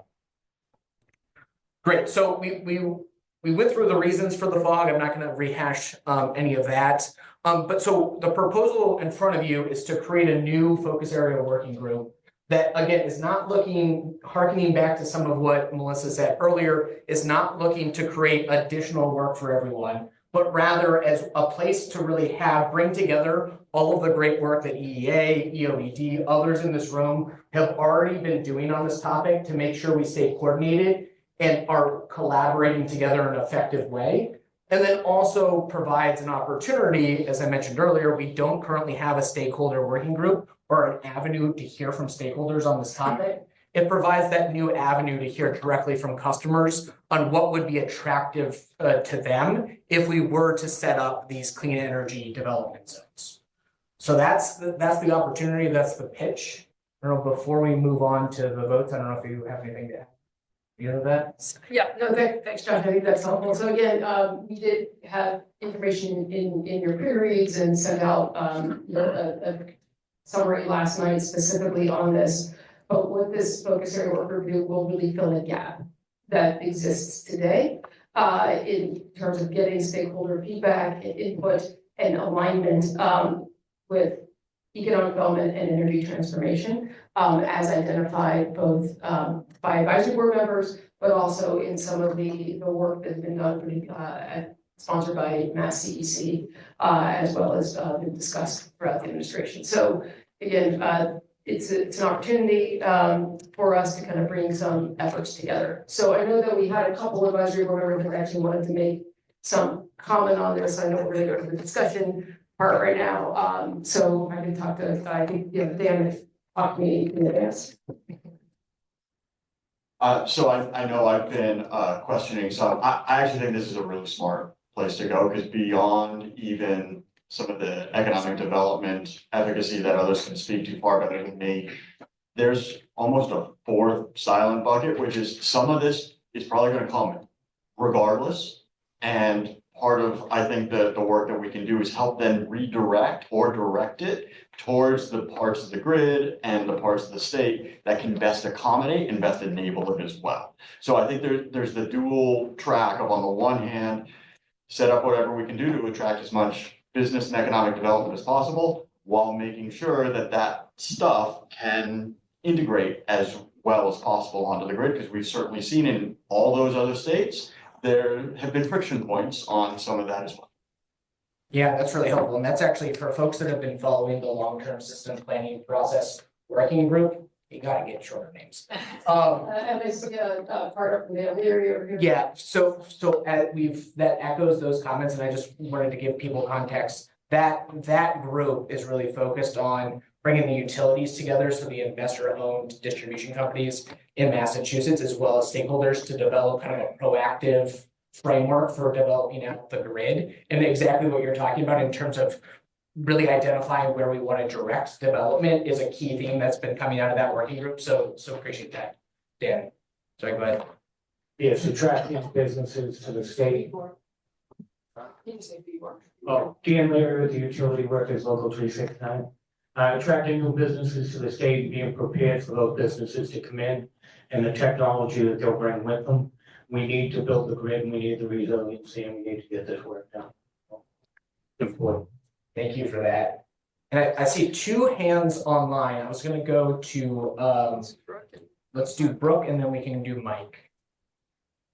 S3: Great. So we went through the reasons for the fog. I'm not going to rehash any of that. But so the proposal in front of you is to create a new focus area working group that, again, is not harkening back to some of what Melissa said earlier, is not looking to create additional work for everyone, but rather as a place to really bring together all of the great work that EEA, EOED, others in this room have already been doing on this topic to make sure we stay coordinated and are collaborating together in an effective way. And then also provides an opportunity, as I mentioned earlier, we don't currently have a stakeholder working group or an avenue to hear from stakeholders on this topic. It provides that new avenue to hear directly from customers on what would be attractive to them if we were to set up these clean energy development zones. So that's the opportunity, that's the pitch. I don't know, before we move on to the votes, I don't know if you have anything to add. You know that?
S1: Yeah, no, thanks, Josh. I think that's helpful. So again, we did have information in your pre-reads and sent out a summary last night specifically on this. But what this focus area work group will really fill a gap that exists today in terms of getting stakeholder feedback and input and alignment with economic development and energy transformation, as identified both by advisory board members, but also in some of the work that's been done sponsored by Mass CEC, as well as been discussed throughout the administration. So again, it's an opportunity for us to kind of bring some efforts together. So I know that we had a couple of advisory board members that actually wanted to make some comment on this. I know we're gonna go to the discussion part right now. So I can talk to, I think, Dan talked to me in advance.
S5: So I know I've been questioning some, I actually think this is a really smart place to go, because beyond even some of the economic development efficacy that others can speak to far better than me, there's almost a fourth silent bucket, which is some of this is probably gonna come regardless. And part of, I think, the work that we can do is help them redirect or direct it towards the parts of the grid and the parts of the state that can best accommodate and best enable it as well. So I think there's the dual track of, on the one hand, set up whatever we can do to attract as much business and economic development as possible, while making sure that that stuff can integrate as well as possible onto the grid, because we've certainly seen in all those other states, there have been friction points on some of that as well.
S3: Yeah, that's really helpful. And that's actually for folks that have been following the long-term system planning process working group, you gotta get shorter names.
S17: And it's, part of the area.
S3: Yeah, so that echoes those comments, and I just wanted to give people context. That group is really focused on bringing the utilities together, so the investor-owned distribution companies in Massachusetts, as well as stakeholders, to develop kind of a proactive framework for developing out the grid, and exactly what you're talking about in terms of really identifying where we want to direct development is a key theme that's been coming out of that working group. So appreciate that, Dan. Sorry, go ahead.
S11: Yes, attracting businesses to the state. Oh, Dan Leary with the Utility Workers Local 369. Attracting new businesses to the state, being prepared for those businesses to come in, and the technology that they'll bring with them. We need to build the grid, we need the resiliency, and we need to get this work done. Important.
S3: Thank you for that. And I see two hands online. I was gonna go to, let's do Brooke, and then we can do Mike.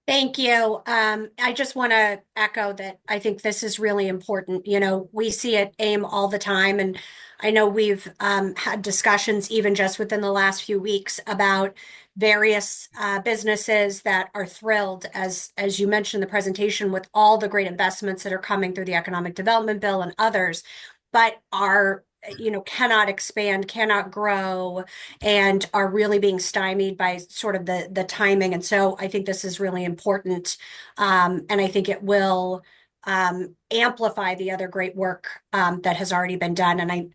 S22: Thank you. I just want to echo that I think this is really important. You know, we see it AIM all the time, and I know we've had discussions even just within the last few weeks about various businesses that are thrilled, as you mentioned in the presentation, with all the great investments that are coming through the Economic Development Bill and others, but are, you know, cannot expand, cannot grow, and are really being stymied by sort of the timing. And so I think this is really important. And I think it will amplify the other great work that has already been done. And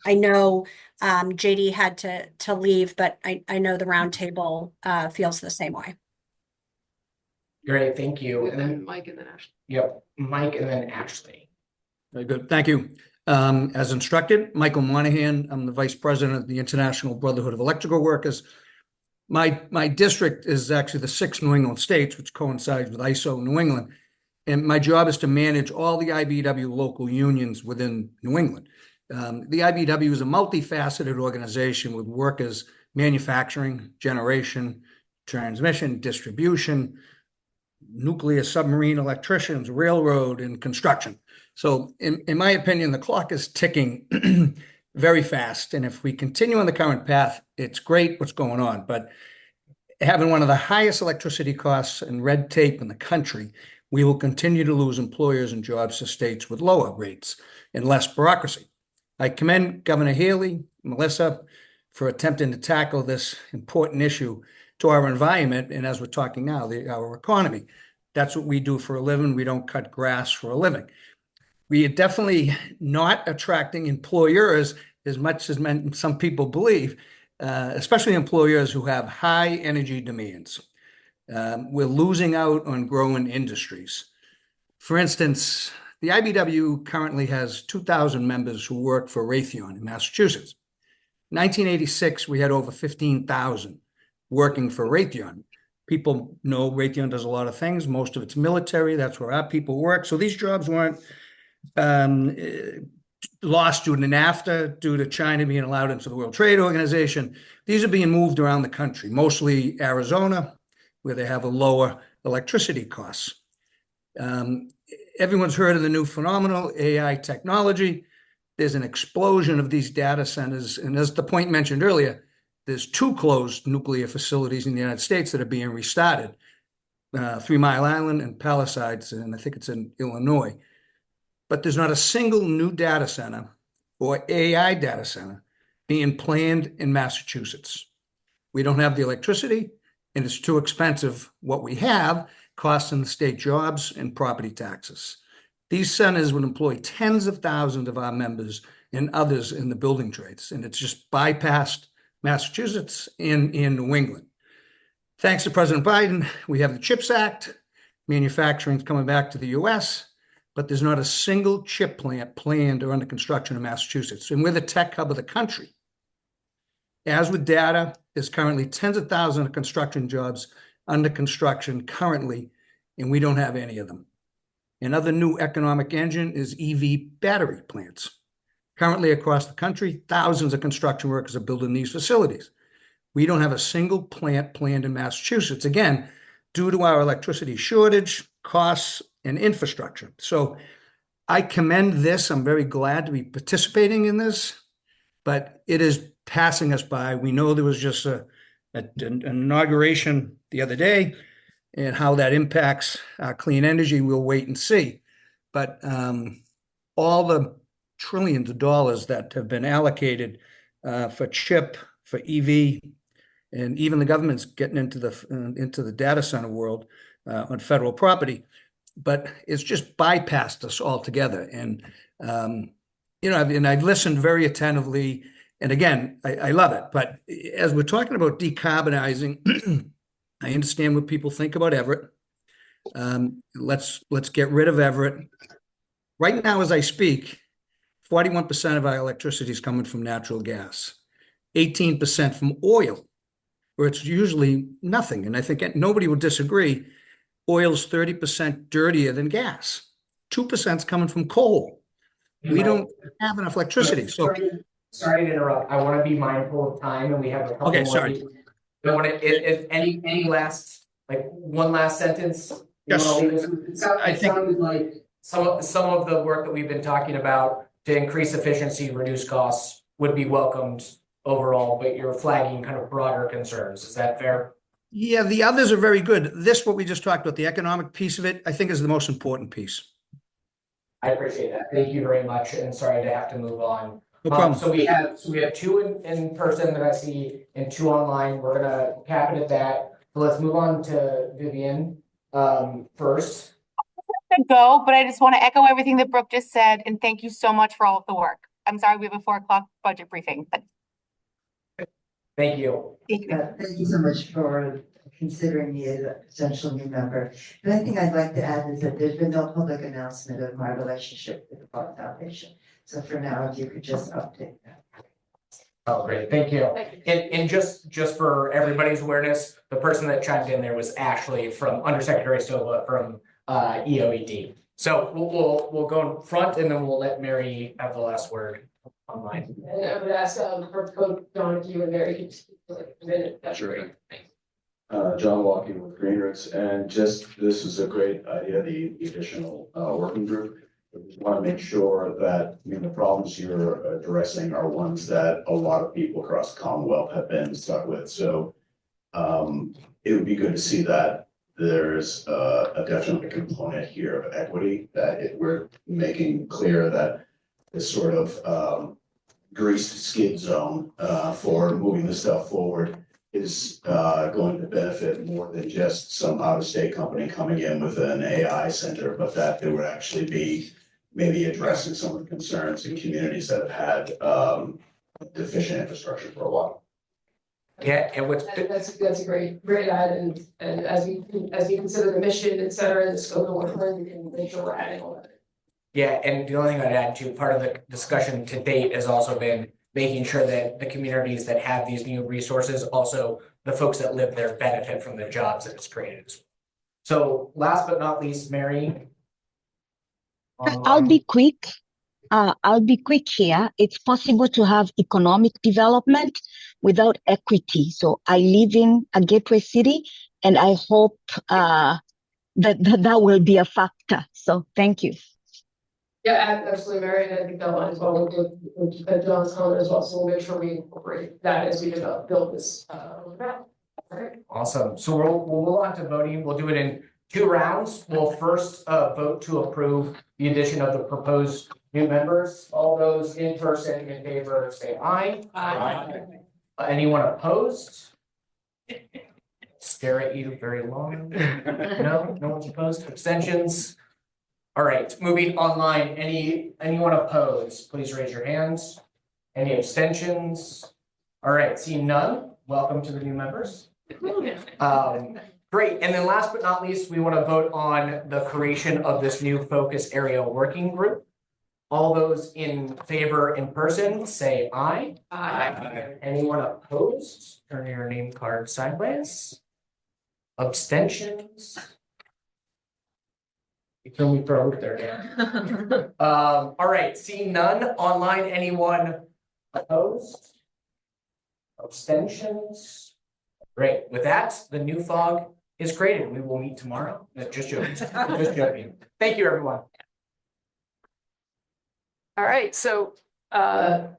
S22: I know JD had to leave, but I know the roundtable feels the same way.
S3: Great, thank you.
S1: And then Mike and then Ashley.
S3: Yep, Mike and then Ashley.
S23: Very good, thank you. As instructed, Michael Monahan, I'm the Vice President of the International Brotherhood of Electrical Workers. My district is actually the 6 New England states, which coincides with ISO New England. And my job is to manage all the IBEW local unions within New England. The IBEW is a multifaceted organization with workers manufacturing, generation, transmission, distribution, nuclear, submarine, electricians, railroad, and construction. So in my opinion, the clock is ticking very fast. And if we continue on the current path, it's great what's going on. But having one of the highest electricity costs and red tape in the country, we will continue to lose employers and jobs to states with lower rates and less bureaucracy. I commend Governor Haley, Melissa, for attempting to tackle this important issue to our environment, and as we're talking now, our economy. That's what we do for a living. We don't cut grass for a living. We are definitely not attracting employers as much as some people believe, especially employers who have high energy demands. We're losing out on growing industries. For instance, the IBEW currently has 2,000 members who work for Raytheon in Massachusetts. In 1986, we had over 15,000 working for Raytheon. People know Raytheon does a lot of things. Most of it's military. That's where our people work. So these jobs weren't lost due to NAFTA, due to China being allowed into the World Trade Organization. These are being moved around the country, mostly Arizona, where they have a lower electricity costs. Everyone's heard of the new phenomenal AI technology. There's an explosion of these data centers. And as the point mentioned earlier, there's 2 closed nuclear facilities in the United States that are being restarted. 3 Mile Island and Palisades, and I think it's in Illinois. But there's not a single new data center or AI data center being planned in Massachusetts. We don't have the electricity, and it's too expensive. What we have costing the state jobs and property taxes. These centers would employ tens of thousands of our members and others in the building trades, and it's just bypassed Massachusetts and New England. Thanks to President Biden, we have the CHIPS Act. Manufacturing is coming back to the US, but there's not a single chip plant planned or under construction in Massachusetts. And we're the tech hub of the country. As with data, there's currently tens of thousands of construction jobs under construction currently, and we don't have any of them. Another new economic engine is EV battery plants. Currently across the country, thousands of construction workers are building these facilities. We don't have a single plant planned in Massachusetts, again, due to our electricity shortage, costs, and infrastructure. So I commend this. I'm very glad to be participating in this, but it is passing us by. We know there was just an inauguration the other day, and how that impacts clean energy, we'll wait and see. But all the trillions of dollars that have been allocated for chip, for EV, and even the government's getting into the data center world on federal property, but it's just bypassed us altogether. And I've listened very attentively, and again, I love it. But as we're talking about decarbonizing, I understand what people think about Everett. Let's get rid of Everett. Right now, as I speak, 41% of our electricity is coming from natural gas, 18% from oil, where it's usually nothing. And I think nobody would disagree. Oil's 30% dirtier than gas. 2% is coming from coal. We don't have enough electricity. So
S3: Sorry to interrupt. I want to be mindful of time, and we have a couple
S23: Okay,
S3: more
S23: sorry.
S3: people. I want to, if any last, like, one last sentence? You
S23: Yes.
S3: wanna leave us with? It sounded like some of the work that we've been talking about to increase efficiency, reduce costs would be welcomed overall, but you're flagging kind of broader concerns. Is that fair?
S23: Yeah, the others are very good. This, what we just talked about, the economic piece of it, I think is the most important piece.
S3: I appreciate that. Thank you very much, and sorry to have to move on.
S23: No problem.
S3: So we have two in person that I see and two online. We're gonna cap it at that. So let's move on to Vivian first.
S6: To go, but I just want to echo everything that Brooke just said, and thank you so much for all of the work. I'm sorry we have a 4 o'clock budget briefing, but
S3: Thank you.
S8: Thank you so much for considering me as a potential new member. The only thing I'd like to add is that there's been no public announcement of my relationship with the Park Foundation. So for now, if you could just update that.
S3: Oh, great, thank you. And just for everybody's awareness, the person that chimed in there was Ashley from Undersecretary Silva from EOED. So we'll go in front, and then we'll let Mary have the last word online.
S1: And I would ask for Coach Donahue and Mary to speak for like a minute. That's great. Thanks.
S9: John Walkie with Green Roots, and just, this is a great idea, the additional working group. We want to make sure that, the problems you're addressing are ones that a lot of people across the Commonwealth have been stuck with. So it would be good to see that there's a definite component here of equity, that we're making clear that this sort of greased skid zone for moving this stuff forward is going to benefit more than just some out-of-state company coming in with an AI center, but that there would actually be maybe addressing some of the concerns in communities that have had deficient infrastructure for a while.
S3: Yeah, and
S1: That's a great add, and as you consider the mission, et cetera, and the scope of work, we can make sure we're adding all that.
S3: Yeah, and the only thing I'd add to, part of the discussion to date has also been making sure that the communities that have these new resources, also the folks that live there, benefit from the jobs that it's created. So last but not least, Mary.
S24: I'll be quick. I'll be quick here. It's possible to have economic development without equity. So I live in a gateway city, and I hope that will be a factor. So thank you.
S1: Yeah, absolutely, Mary, and I think that line as well, with John's comment as well, so we'll make sure we incorporate that as we build this roadmap.
S3: Awesome. So we'll move on to voting. We'll do it in 2 rounds. We'll first vote to approve the addition of the proposed new members. All those in person in favor say aye. Anyone opposed? Stare at you very long. No one's opposed. Abstentions? All right, moving online. Anyone opposed? Please raise your hands. Any abstentions? All right, seeing none, welcome to the new members. Great, and then last but not least, we want to vote on the creation of this new focus area working group. All those in favor in person, say aye.
S1: Aye.
S3: Anyone opposed? Turn your name card sideways. Abstentions? You threw me for a loop there, Dan. All right, seeing none, online, anyone opposed? Abstentions? Great, with that, the new FOG is created. We will meet tomorrow. No, just joking, just joking. Thank you, everyone.
S1: All right, so I'm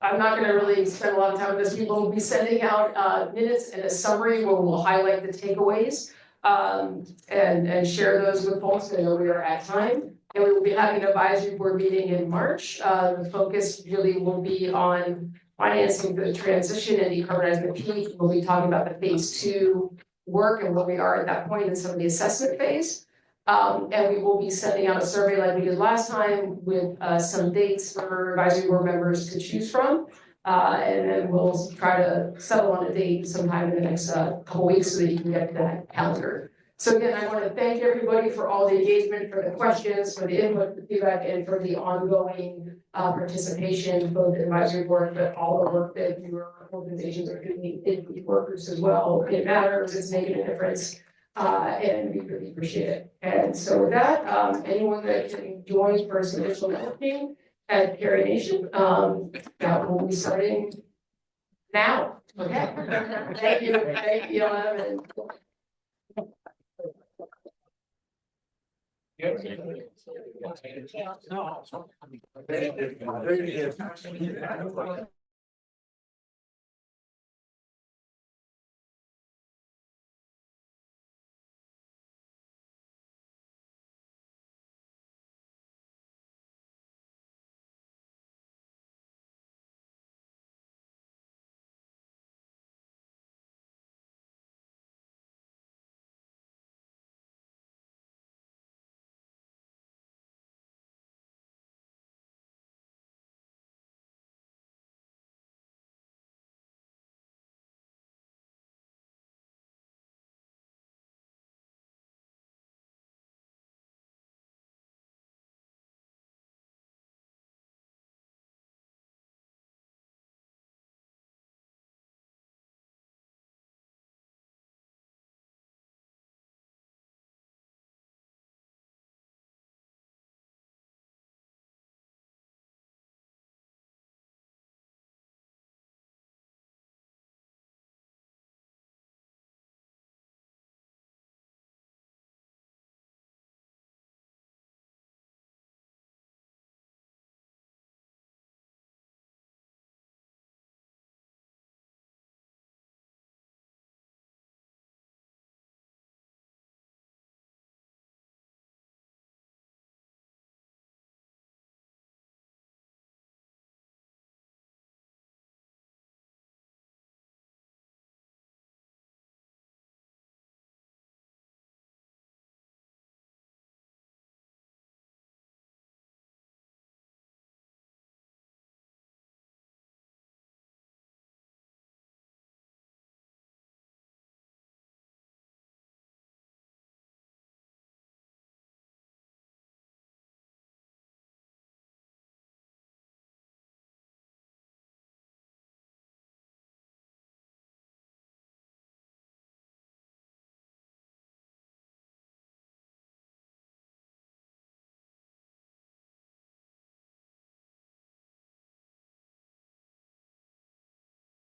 S1: not gonna really spend a lot of time with this. We will be sending out minutes and a summary where we'll highlight the takeaways and share those with folks. I know we are at time. And we will be having an advisory board meeting in March. The focus really will be on financing the transition and decarbonizing the peak. We'll be talking about the phase 2 work and where we are at that point in some of the assessment phase. And we will be sending out a survey like we did last time with some dates for advisory board members to choose from. And then we'll try to settle on a date sometime in the next couple weeks so that you can get that calendar. So again, I want to thank everybody for all the engagement, for the questions, for the input, the feedback, and for the ongoing participation, both the advisory board, but all the work that your organizations are doing in the workers as well. It matters, it's making a difference. And we really appreciate it. And so with that, anyone that can join for some additional networking at Perry Nation, that will be starting now. Okay. Thank you, and